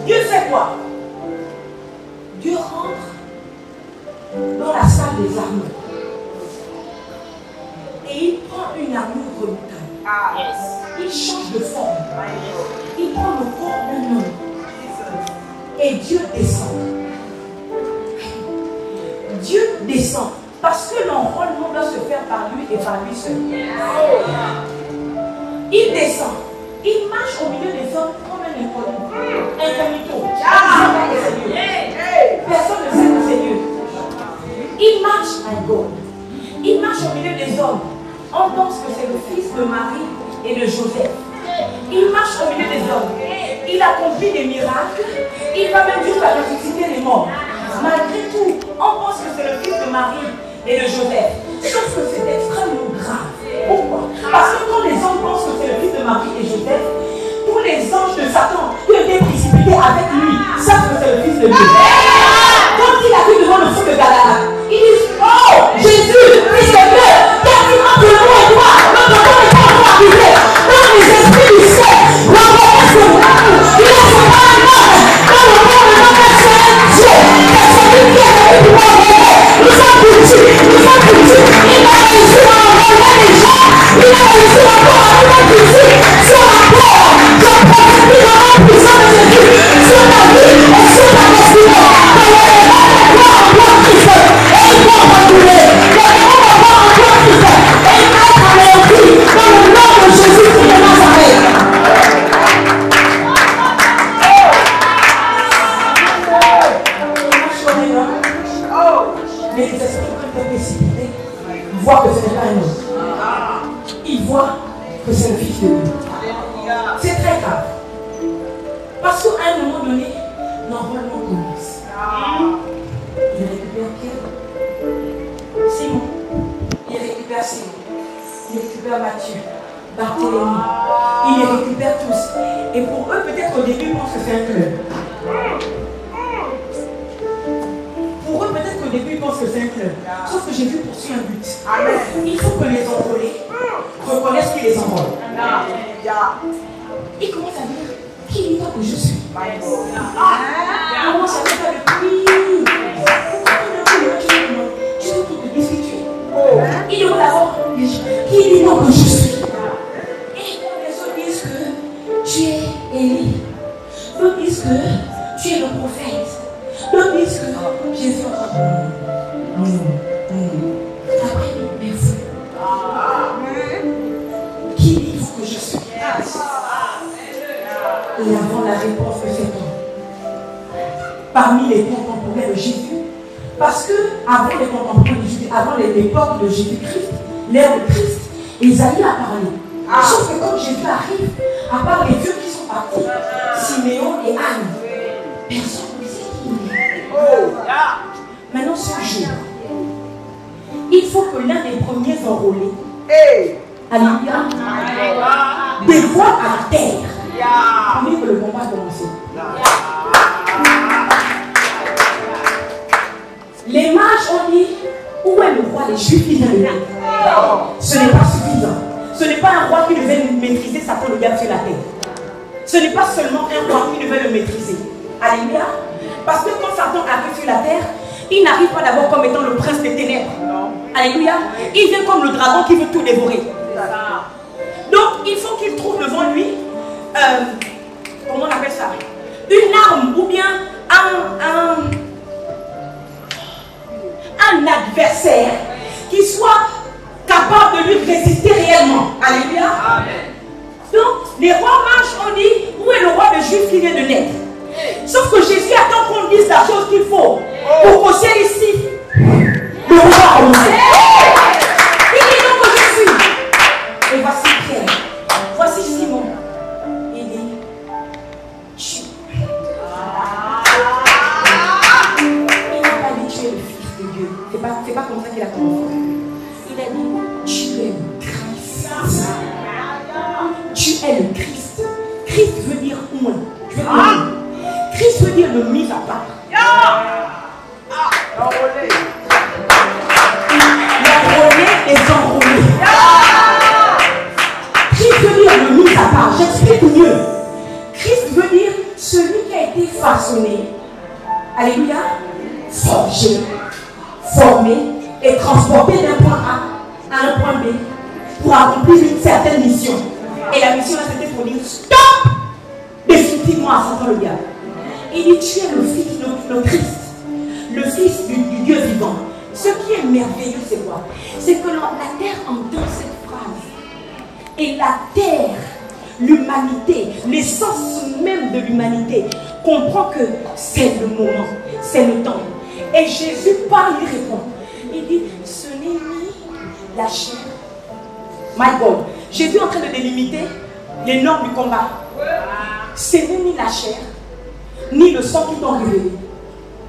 [SPEAKER 1] Dieu fait quoi? Dieu rentre dans la salle des armures. Et il prend une armure redoutable. Il change de forme. Il prend le corps d'un homme. Et Dieu descend. Dieu descend. Parce que l'enrôlement doit se faire par lui et par lui seul. Il descend. Il marche au milieu des hommes comme un incognito. Personne ne sait que c'est Dieu. Il marche à gauche. Il marche au milieu des hommes. On pense que c'est le fils de Marie et de Joseph. Il marche au milieu des hommes. Il accomplit des miracles. Il va même jusqu'à ressusciter les morts. Malgré tout, on pense que c'est le fils de Marie et de Joseph. Sauf que c'est extrêmement grave. Pourquoi? Parce que quand les hommes pensent que c'est le fils de Marie et Joseph, tous les anges de Satan qui étaient que ce n'est pas un homme. Il voit que c'est le Fils de Dieu. C'est très grave. Parce qu'à un moment donné, l'enrôlement commence. Il récupère Pierre, Simon, il récupère Simon, il récupère Matthieu, Barthélemy, il les récupère tous. Et pour eux, peut-être au début, ils pensent que c'est un club. Pour eux, peut-être qu'au début, ils pensent que c'est un club. Sauf que Jésus poursuit un but. Il faut que les enrôlés reconnaissent qu'ils les enrôlent. Il commence à dire, qui dit que je suis? Il commence à faire le prix. Tu veux qu'il te dise qui tu es. Il dit d'abord, qui dit donc que je suis? Et les autres disent que tu es Élie. D'autres disent que tu es le prophète. D'autres disent que Jésus est encore après, mais vous. Qui dit donc que je suis? Et avant la réponse de cet homme, parmi les contemporains de Jésus, parce que avant les contemporains de Jésus, avant l'époque de Jésus-Christ, l'ère de Christ, Isaïe a parlé. Sauf que quand Jésus arrive, à part les vieux qui sont partis, Siméon et Anne, personne ne sait qui il est. Maintenant, ce jour, il faut que l'un des premiers enrôlés, alléluia, dévoile à la terre. Pour dire que le combat a commencé. Les mages ont dit, où est le roi des Juifs qui vient de naître? Ce n'est pas suffisant. Ce n'est pas un roi qui devait maîtriser Satan le diable sur la terre. Ce n'est pas seulement un roi qui devait le maîtriser. Alléluia. Parce que quand Satan arrive sur la terre, il n'arrive pas d'abord comme étant le prince des ténèbres. Alléluia. Il vient comme le dragon qui veut tout dévorer. Donc il faut qu'il trouve devant lui comment on appelle ça? Une arme ou bien un adversaire qui soit capable de lui résister réellement. Alléluia. Donc les rois mages ont dit, où est le roi de Juifs qui vient de naître? Sauf que Jésus attend qu'on dise la chose qu'il faut pour qu'au ciel ici, le roi a commencé. Il dit donc que je suis. Et voici Pierre, voici Simon. Il dit, il n'a pas dit tu es le Fils de Dieu. C'est pas comme ça qu'il a commencé. Il a dit, tu es le Christ. Tu es le Christ. Christ veut dire moi. Christ veut dire le mis à part. L'enrôlé et enrôlé. Christ veut dire le mis à part. J'explique mieux. Christ veut dire celui qui a été façonné. Alléluia. Forgé, formé et transporté d'un point A à un point B pour accomplir une certaine mission. Et la mission là, c'était pour dire stop définitivement à Satan le diable. Il dit tu es le Fils, le Christ, le Fils du Dieu vivant. Ce qui est merveilleux, c'est quoi? C'est que la terre entend cette phrase. Et la terre, l'humanité, l'essence même de l'humanité, comprend que c'est le moment, c'est le temps. Et Jésus parle, il répond. Il dit, ce n'est ni la chair. My God. Jésus est en train de délimiter les normes du combat. Ce n'est ni la chair, ni le sang qui t'ont révélé.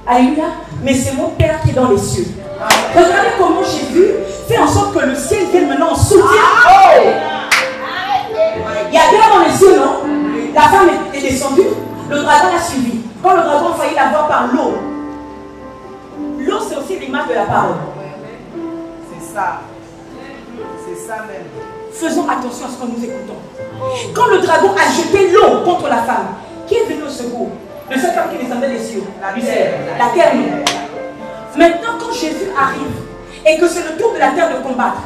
[SPEAKER 1] Alléluia. Mais c'est mon Père qui est dans les cieux. Regardez comment Jésus fait en sorte que le ciel vienne maintenant en soutien. Il y a bien dans les cieux, non? La femme est descendue, le dragon l'a suivi. Quand le dragon a failli la voir par l'eau, l'eau c'est aussi l'image de la parole.
[SPEAKER 2] C'est ça. C'est ça même.
[SPEAKER 1] Faisons attention à ce que nous écoutons. Quand le dragon a jeté l'eau contre la femme, qui est venu au secours? De cette femme qui descendait des cieux. La terre, non. Maintenant, quand Jésus arrive et que c'est le tour de la terre de combattre,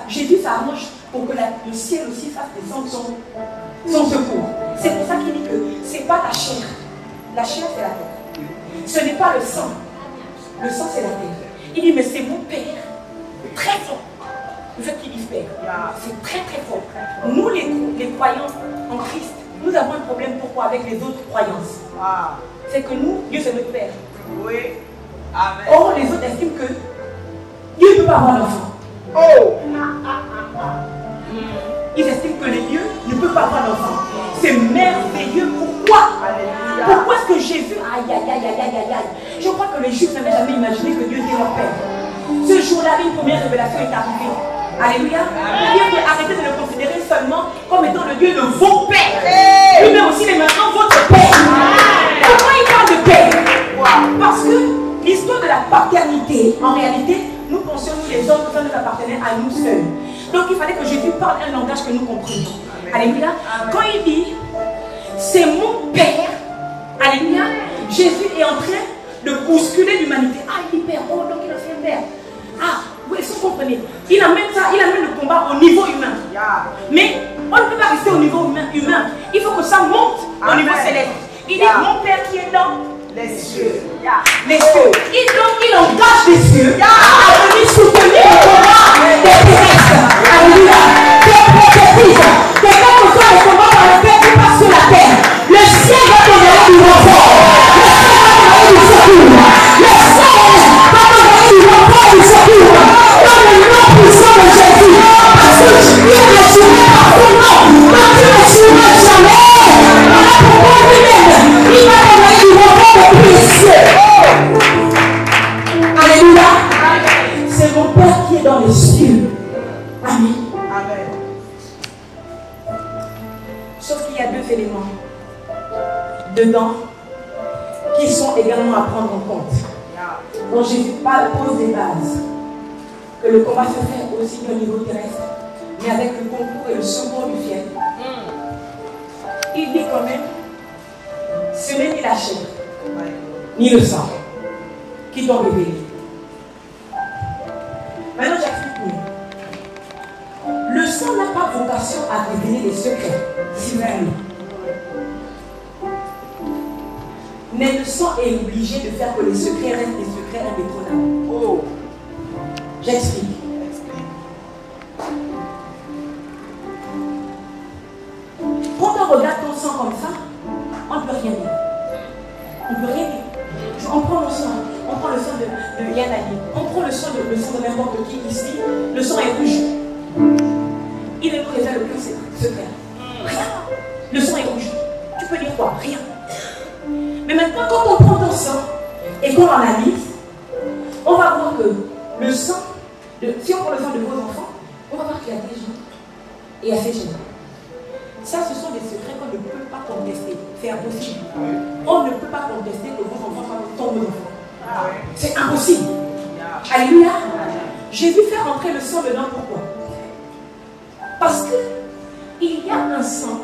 [SPEAKER 1] Jésus s'arrange pour que le ciel aussi fasse descendre son secours. C'est pour ça qu'il dit que ce n'est pas la chair. La chair, c'est la terre. Ce n'est pas le sang. Le sang, c'est la terre. Il dit, mais c'est mon Père, très fort. Vous êtes qui dit Père? C'est très très fort. Nous, les croyants en Christ, nous avons un problème. Pourquoi? Avec les autres croyances. C'est que nous, Dieu c'est notre Père.
[SPEAKER 2] Oui. Amen.
[SPEAKER 1] Or, les autres estiment que Dieu ne peut pas avoir d'enfant.
[SPEAKER 2] Oh.
[SPEAKER 1] Ils estiment que les dieux ne peuvent pas avoir d'enfant. C'est merveilleux. Pourquoi?
[SPEAKER 2] Alléluia.
[SPEAKER 1] Pourquoi est-ce que Jésus, aïe, aïe, aïe, aïe, aïe, aïe, je crois que les Juifs n'avaient jamais imaginé que Dieu était leur Père. Ce jour-là, une première révélation est arrivée. Alléluia. Dieu peut arrêter de le considérer seulement comme étant le Dieu de vos pères. Lui-même aussi, mais maintenant votre Père. Pourquoi il parle de Père? Parce que l'histoire de la paternité, en réalité, nous pensions, nous les hommes, que ça nous appartenait à nous seuls. Donc il fallait que Jésus parle un langage que nous comprenions. Alléluia. Quand il dit, c'est mon Père, alléluia, Jésus est en train de bousculer l'humanité. Ah, il dit Père, oh, donc il a fait un Père. Ah, oui, est-ce que vous comprenez? Il amène ça, il amène le combat au niveau humain. Mais on ne peut pas rester au niveau humain. Il faut que ça monte au niveau céleste. Il dit, mon Père qui est dans
[SPEAKER 2] les cieux.
[SPEAKER 1] Les cieux. Il engage les cieux à venir soutenir le combat des terrestres. Alléluia. Des prophétises. De quel que soit le combat par lequel tu passes sur la terre, le ciel va te donner du renfort. Le ciel va te donner du secours. Le ciel va te donner du renfort et du secours. Dans le nom puissant de Jésus. Parce que Dieu ne soumet pas ton nom. Parce qu'il ne soumet jamais. Voilà pourquoi lui-même, il va te donner du renfort de précieux. Alléluia. C'est mon Père qui est dans les cieux. Amen.
[SPEAKER 2] Amen.
[SPEAKER 1] Sauf qu'il y a deux éléments dedans qui sont également à prendre en compte. Quand Jésus pose des bases, que le combat se fait aussi au niveau terrestre, mais avec le concours et le secours du ciel. Il dit quand même, ce n'est ni la chair, ni le sang qui t'ont révélé. Maintenant, j'explique mieux. Le sang n'a pas vocation à révéler les secrets, si vous voulez. Mais le sang est obligé de faire que les secrets restent des secrets indétrônables.
[SPEAKER 2] Oh.
[SPEAKER 1] J'explique. Quand on regarde ton sang comme ça, on ne peut rien dire. On ne peut rien dire. On prend le sang. On prend le sang de Yanali. On prend le sang de n'importe qui ici. Le sang est rouge. Il ne nous révèle aucun secret. Rien. Le sang est rouge. Tu peux dire quoi? Rien. Mais maintenant, quand on prend ton sang et qu'on analyse, on va voir que le sang, si on prend le sang de vos enfants, on va voir qu'il y a des gens et il y a ces gens. Ça, ce sont des secrets qu'on ne peut pas contester. C'est impossible. On ne peut pas contester que vos enfants soient vos enfants. C'est impossible. Alléluia. Jésus fait rentrer le sang dedans. Pourquoi? Parce qu'il y a un sang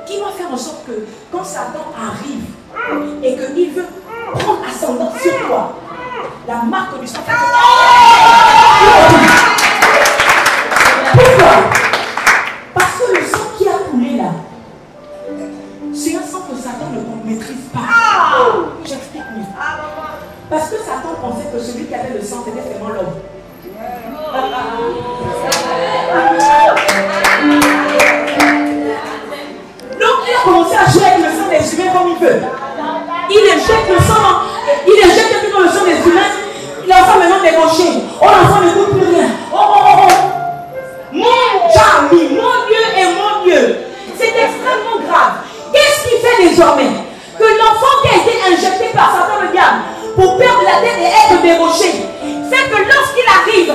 [SPEAKER 1] qui va faire en sorte que quand Satan arrive et qu'il veut prendre ascendant sur toi, la marque du sang fait. Pourquoi? Parce que le sang qui a coulé là, c'est un sang que Satan ne maîtrise pas. J'explique mieux. Parce que Satan pensait que celui qui avait le sang, c'était vraiment l'homme. Donc il a commencé à jouer avec le sang des humains comme il veut. Il éjecte le sang dans le sang des humains. L'enfant maintenant débauché. Oh, l'enfant ne goûte plus rien. Oh. Mon Jami, mon Dieu et mon Dieu. C'est extrêmement grave. Qu'est-ce qu'il fait désormais? Que l'enfant qui a été injecté par Satan le diable pour perdre la tête et être débauché, c'est que lorsqu'il arrive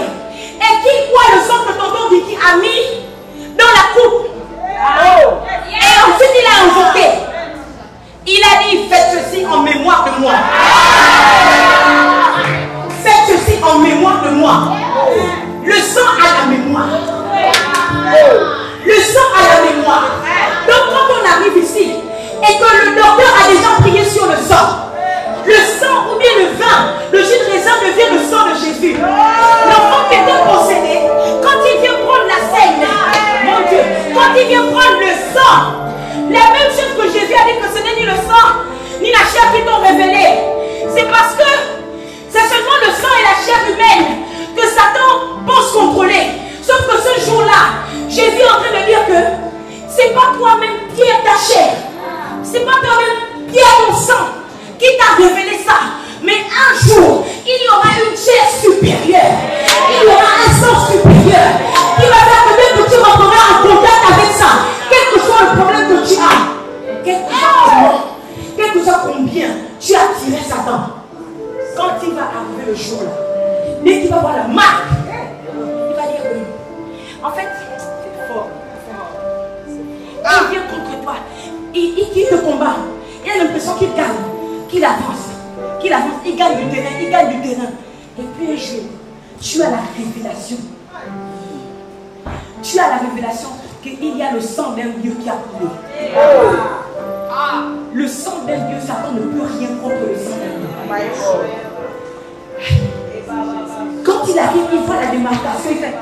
[SPEAKER 1] et qu'il voit le sang que tonton Vicky a mis dans la coupe, et ensuite il a invoqué, il a dit faites ceci en mémoire de moi. Faites ceci en mémoire de moi. Le sang à la mémoire. Le sang à la mémoire. Donc quand on arrive ici et que le docteur a déjà prié sur le sang ou bien le vin, le jus de raisin devient le sang de Jésus. L'enfant qui était possédé, quand il vient prendre la scène, mon Dieu, quand il vient prendre le sang, la même chose que Jésus a dit que ce n'est ni le sang, ni la chair qui t'ont révélé. C'est parce que c'est seulement le sang et la chair humaine que Satan pense contrôler. Sauf que ce jour-là, Jésus est en train de dire que c'est pas toi-même qui es ta chair, c'est pas toi-même qui est ton sang qui t'a révélé ça. Mais un jour, il y aura une chair supérieure tu as la révélation. Tu as la révélation qu'il y a le sang d'un Dieu qui a coulé. Le sang d'un Dieu, Satan ne peut rien contre le sang d'un Dieu. Quand il arrive, il voit la démarcation, il fait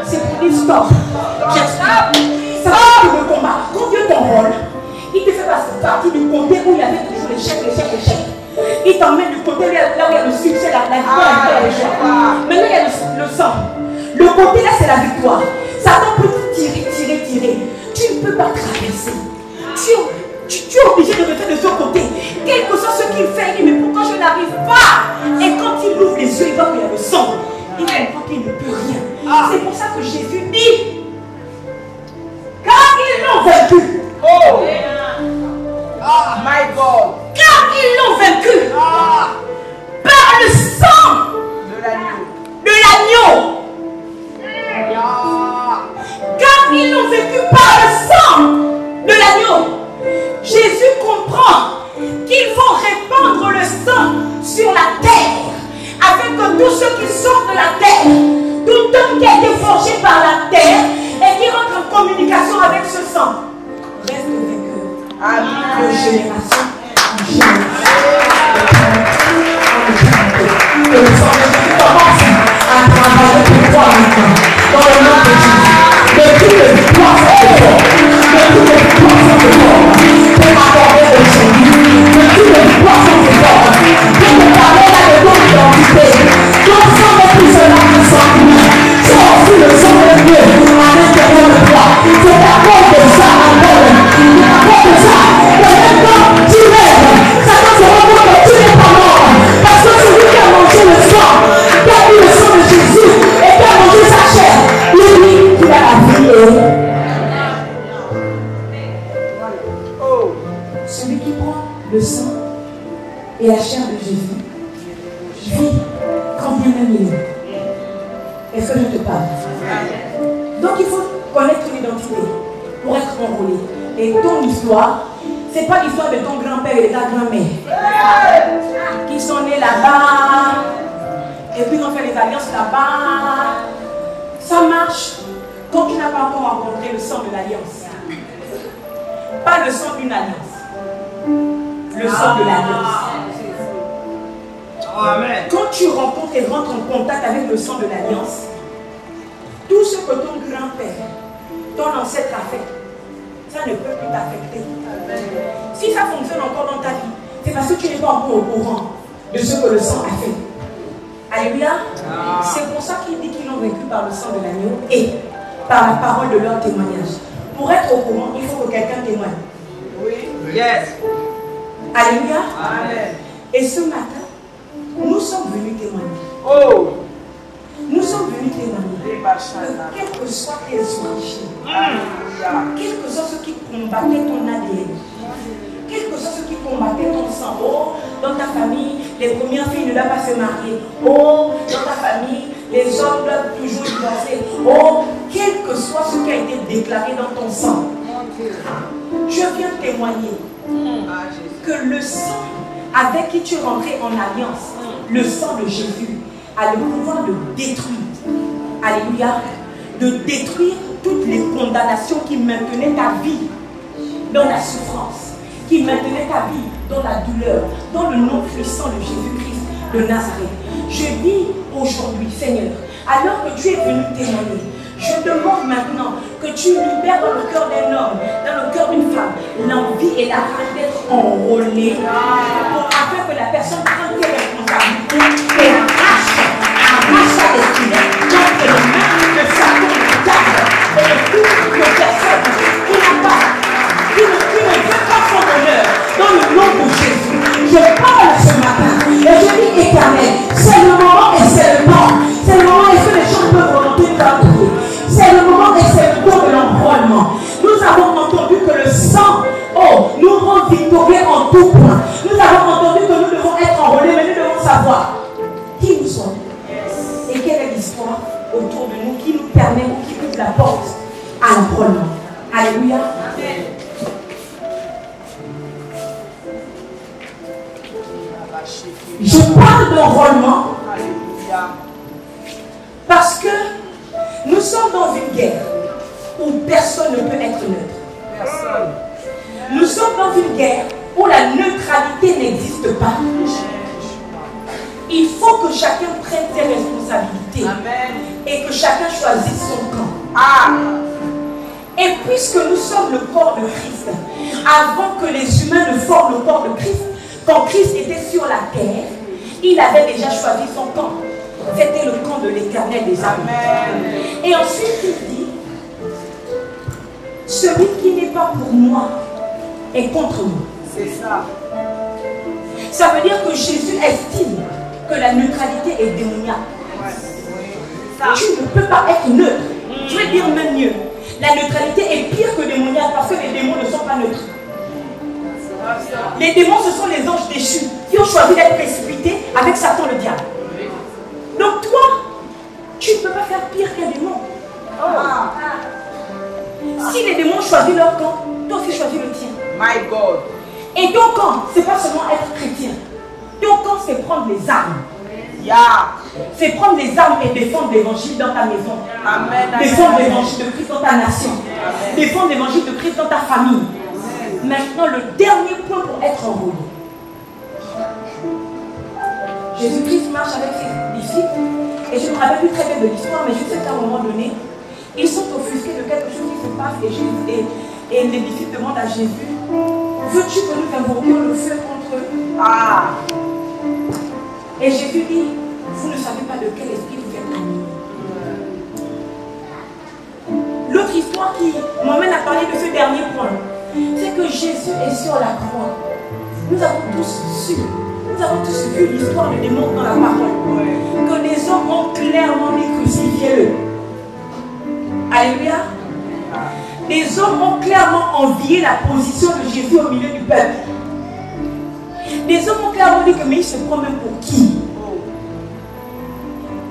[SPEAKER 1] c'est pour dire stop. Ça va le combat. Quand Dieu t'enrôle, il te fait partie du côté où il y avait toujours l'échec. Il t'emmène du côté là où il y a le succès, la victoire, la joie. Maintenant, il y a le sang. Le côté là, c'est la victoire. Satan peut tirer. Tu ne peux pas traverser. Tu es obligé de rester de ce côté. Quel que soit ce qu'il fait, il dit, mais pourquoi je n'arrive pas? Et quand il ouvre les yeux, il voit qu'il y a le sang. Il comprend qu'il ne peut rien. C'est pour ça que Jésus dit, car ils l'ont vaincu.
[SPEAKER 2] My God.
[SPEAKER 1] Car ils l'ont vaincu par le sang
[SPEAKER 2] De l'agneau.
[SPEAKER 1] Car ils l'ont vaincu par le sang de l'agneau. Jésus comprend qu'il faut répandre le sang sur la terre, afin que tous ceux qui sortent de la terre, tout homme qui a été forgé par la terre et qui rentre en communication avec ce sang, reste vainqueur. De génération en génération. Que le sang de Jésus commence à travailler pour toi maintenant. Dans le nom de Jésus. De toutes les victoires sont de toi. De toutes les victoires sont de toi. Pour accorder aujourd'hui. De toutes les victoires sont de toi. Pour te parler là de ton identité. Ton sang n'est plus seulement un sang humain. C'est aussi le sang de Dieu à l'intérieur de toi. C'est à cause de ça encore. C'est à cause de ça. Que même quand tu rêves, Satan se rend compte que tu n'es pas mort. Parce que celui qui a mangé le sang, qui a bu le sang de Jésus et qui a mangé sa chair, lui dit qu'il a la vie. Celui qui prend le sang et la chair de Jésus vit quand bien même il est. Est-ce que je te parle? Donc il faut connaître ton identité pour être enrôlé. Et ton histoire, ce n'est pas l'histoire de ton grand-père et de ta grand-mère qui sont nés là-bas et puis on fait les alliances là-bas. Ça marche quand tu n'as pas encore rencontré le sang de l'alliance. Pas le sang d'une alliance. Le sang de l'alliance.
[SPEAKER 2] Amen.
[SPEAKER 1] Quand tu rencontres et rentres en contact avec le sang de l'alliance, tout ce que ton grand-père, ton ancêtre a fait, ça ne peut plus t'affecter. Si ça fonctionne encore dans ta vie, c'est parce que tu n'es pas encore au courant de ce que le sang a fait. Alléluia. C'est pour ça qu'il dit qu'ils l'ont vaincu par le sang de l'agneau et par la parole de leur témoignage. Pour être au courant, il faut que quelqu'un témoigne.
[SPEAKER 2] Oui. Yes.
[SPEAKER 1] Alléluia.
[SPEAKER 2] Amen.
[SPEAKER 1] Et ce matin, nous sommes venus témoigner. Nous sommes venus témoigner que quelles que soient tes origines, quels que soient ceux qui combattaient ton ADN, quels que soient ceux qui combattaient ton sang, dans ta famille, les premières filles ne doivent pas se marier, dans ta famille, les hommes doivent toujours divorcer, quel que soit ce qui a été déclaré dans ton sang, je viens témoigner que le sang avec qui tu es rentré en alliance, le sang de Jésus, a le pouvoir de détruire, alléluia, de détruire toutes les condamnations qui maintenaient ta vie dans la souffrance, qui maintenaient ta vie dans la douleur, dans le nom puissant de Jésus-Christ de Nazareth. Je dis aujourd'hui, Seigneur, alors que tu es venu témoigner, je demande maintenant que tu libères dans le cœur d'un homme, dans le cœur d'une femme, l'envie et la rage d'être enrôlé, afin que la personne prenne ses responsabilités et arrache sa destinée contre les mains de Satan, de diable et de toute personne qui n'a pas, qui ne veut pas son honneur dans le nom de Jésus. Je parle ce matin et je dis éternel, c'est le moment et c'est le temps. C'est le moment et ce que les gens peuvent remonter de leur prier. C'est le moment et c'est le temps de l'enrôlement. Nous avons entendu que le sang, nous rend victorieux en tout point. Nous avons entendu que nous devons être enrôlés, mais nous devons savoir qui nous sommes et quelle est l'histoire autour de nous qui nous permet ou qui ouvre la porte à l'enrôlement. Alléluia. Amen. Je parle d'enrôlement dans une guerre où la neutralité n'existe pas, il faut que chacun prenne ses responsabilités.
[SPEAKER 2] Amen.
[SPEAKER 1] Et que chacun choisisse son camp.
[SPEAKER 2] Ah.
[SPEAKER 1] Et puisque nous sommes le corps de Christ, avant que les humains ne forment le corps de Christ, quand Christ était sur la terre, il avait déjà choisi son camp. C'était le camp de l'Éternel des armées.
[SPEAKER 2] Amen.
[SPEAKER 1] Et ensuite il dit, celui qui n'est pas pour moi est contre moi.
[SPEAKER 2] C'est ça.
[SPEAKER 1] Ça veut dire que Jésus estime que la neutralité est démoniaque. Tu ne peux pas être neutre. Je vais dire même mieux. La neutralité est pire que démoniaque parce que les démons ne sont pas neutres. Les démons, ce sont les anges déchus qui ont choisi d'être précipités avec Satan le diable. Donc toi, tu ne peux pas faire pire qu'un démon. Si les démons choisissent leur camp, toi aussi choisis le tien.
[SPEAKER 2] My God.
[SPEAKER 1] Et ton camp, ce n'est pas seulement être chrétien. Ton camp, c'est prendre les armes.
[SPEAKER 2] Yeah.
[SPEAKER 1] C'est prendre les armes et défendre l'évangile dans ta maison.
[SPEAKER 2] Amen.
[SPEAKER 1] Défendre l'évangile de Christ dans ta nation.
[SPEAKER 2] Amen.
[SPEAKER 1] Défendre l'évangile de Christ dans ta famille. Maintenant, le dernier point pour être enrôlé. Jésus-Christ marche avec ses disciples. Et je ne me rappelle plus très bien de l'histoire, mais je sais qu'à un moment donné, ils sont offusqués de quelque chose qui se passe. Et les disciples demandent à Jésus, veux-tu que nous invoquions le feu contre eux?
[SPEAKER 2] Ah.
[SPEAKER 1] Et Jésus dit, vous ne savez pas de quel esprit vous êtes animés. L'autre histoire qui m'emmène à parler de ce dernier point, c'est que Jésus est sur la croix. Nous avons tous vu l'histoire de démons dans la parole. Que les hommes ont clairement dit crucifiez-le. Alléluia. Les hommes ont clairement envié la position de Jésus au milieu du peuple. Les hommes ont clairement dit que mais il se prend même pour qui?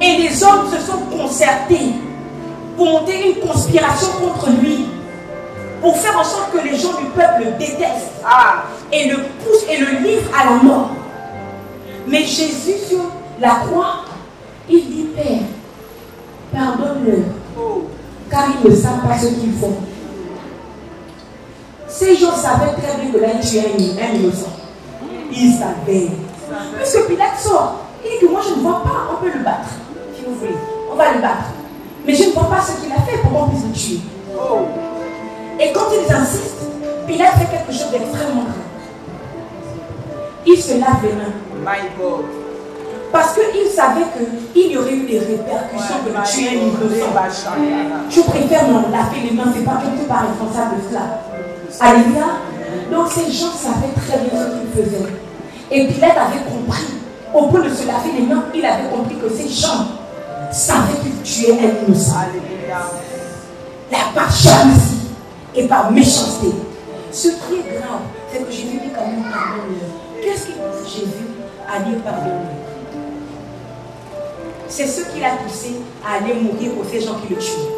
[SPEAKER 1] Et les hommes se sont concertés pour monter une conspiration contre lui, pour faire en sorte que les gens du peuple le détestent et le poussent et le livrent à la mort. Mais Jésus sur la croix, il dit Père, pardonne-leur, car ils ne savent pas ce qu'ils font. Ces gens savaient très bien que là, il tuait un innocent. Ils savaient. Puisque Pilate sort, il dit que moi je ne vois pas, on peut le battre, si vous voulez. On va le battre. Mais je ne vois pas ce qu'il a fait pour qu'on puisse le tuer. Et quand ils insistent, Pilate fait quelque chose d'extrêmement grave. Il se lave les mains.
[SPEAKER 2] My God.
[SPEAKER 1] Parce qu'il savait qu'il y aurait eu des répercussions de tuer un innocent. Je préfère m'en laver les mains, c'est pas que je ne suis pas responsable de cela. Alléluia. Donc ces gens savaient très bien ce qu'ils faisaient. Et Pilate avait compris. Au point de se laver les mains, il avait compris que ces gens savaient qu'ils tuaient un innocent.
[SPEAKER 2] Alléluia.
[SPEAKER 1] Là, par jalousie et par méchanceté. Ce qui est grave, c'est que Jésus dit quand même pardonne-leur. Qu'est-ce qui pousse Jésus à dire pardonne-leur? C'est ce qui l'a poussé à aller mourir pour ces gens qui le tuent.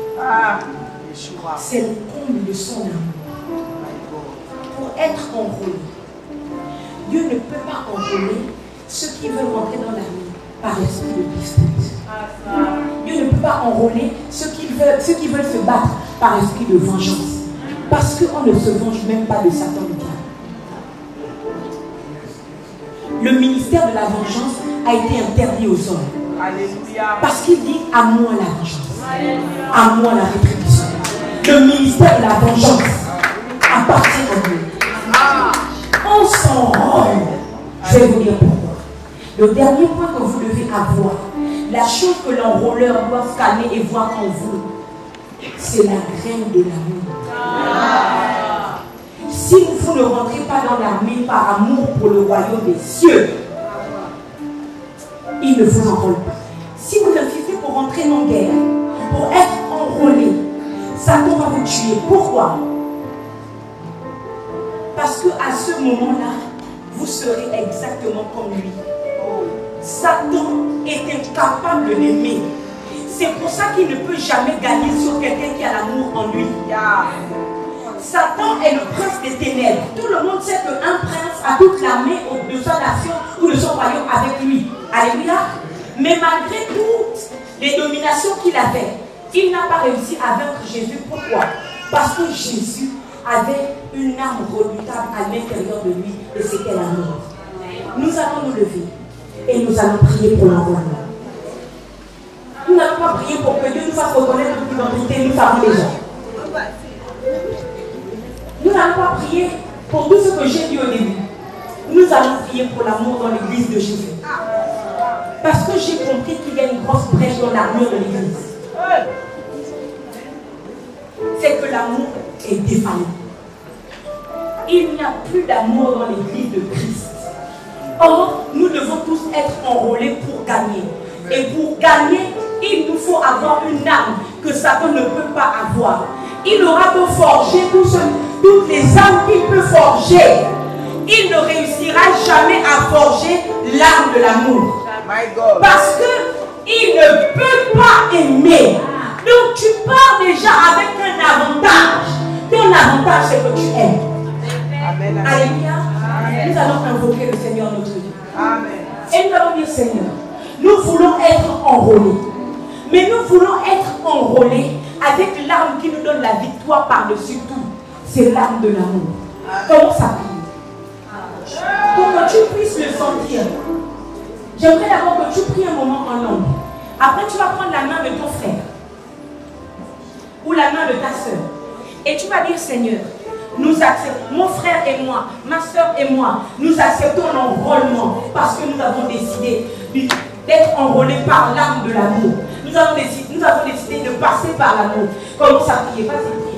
[SPEAKER 1] C'est le comble de son amour. Pour être enrôlé, Dieu ne peut pas enrôler ceux qui veulent rentrer dans l'armée par l'esprit de dispute. Dieu ne peut pas enrôler ceux qui veulent se battre par esprit de vengeance. Parce qu'on ne se venge même pas de Satan du diable. Le ministère de la vengeance a été interdit aux hommes.
[SPEAKER 2] Alléluia.
[SPEAKER 1] Parce qu'il dit à moi la vengeance, à moi la rétribution. Le ministère de la vengeance appartient à Dieu. On s'en rend. Je vais vous dire pourquoi. Le dernier point que vous devez avoir, la chose que l'enrôleur doit scanner et voir en vous, c'est la graine de l'amour. Si vous ne rentrez pas dans l'armée par amour pour le royaume des cieux, il ne vous enrôle pas. Si vous insistez pour rentrer en guerre, pour être enrôlé, Satan va vous tuer. Pourquoi? Parce qu'à ce moment-là, vous serez exactement comme lui. Satan est incapable de l'aimer. C'est pour ça qu'il ne peut jamais gagner sur quelqu'un qui a l'amour en lui. Satan est le prince des ténèbres. Tout le monde sait qu'un prince a toute l'armée de sa nation ou de son royaume avec lui. Alléluia. Mais malgré toutes les dominations qu'il avait, il n'a pas réussi à vaincre Jésus. Pourquoi? Parce que Jésus avait une âme redoutable à l'intérieur de lui, et c'était l'amour. Nous allons nous lever et nous allons prier pour l'envoiement. Nous n'allons pas prier pour que Dieu nous fasse reconnaître notre identité, nous savons déjà. Nous n'allons pas prier pour tout ce que j'ai dit au début. Nous allons prier pour l'amour dans l'église de Jésus. Parce que j'ai compris qu'il y a une grosse brèche dans l'armure de l'église. C'est que l'amour est défaillant. Il n'y a plus d'amour dans l'église de Christ. Or, nous devons tous être enrôlés pour gagner. Et pour gagner, il nous faut avoir une âme que Satan ne peut pas avoir. Il aura beau forger toutes les âmes qu'il peut forger. Il ne réussira jamais à forger l'âme de l'amour. Parce qu'il ne peut pas aimer. Donc tu pars déjà avec un avantage. Ton avantage, c'est que tu aimes. Amen. Alléluia. Amen. Nous allons invoquer le Seigneur notre Dieu. Amen. Et nous allons dire, Seigneur, nous voulons être enrôlés. Mais nous voulons être enrôlés avec l'arme qui nous donne la victoire par-dessus tout. C'est l'arme de l'amour. Comment ça prie? Pour que tu puisses le sentir. J'aimerais d'abord que tu pries un moment en langue. Après, tu vas prendre la main de ton frère. Ou la main de ta soeur. Et tu vas dire, Seigneur, nous acceptons, mon frère et moi, ma soeur et moi, nous acceptons l'enrôlement parce que nous avons décidé d'être enrôlés par l'âme de l'amour. Nous avons décidé de passer par l'amour. Commence à prier, vas-y, prier.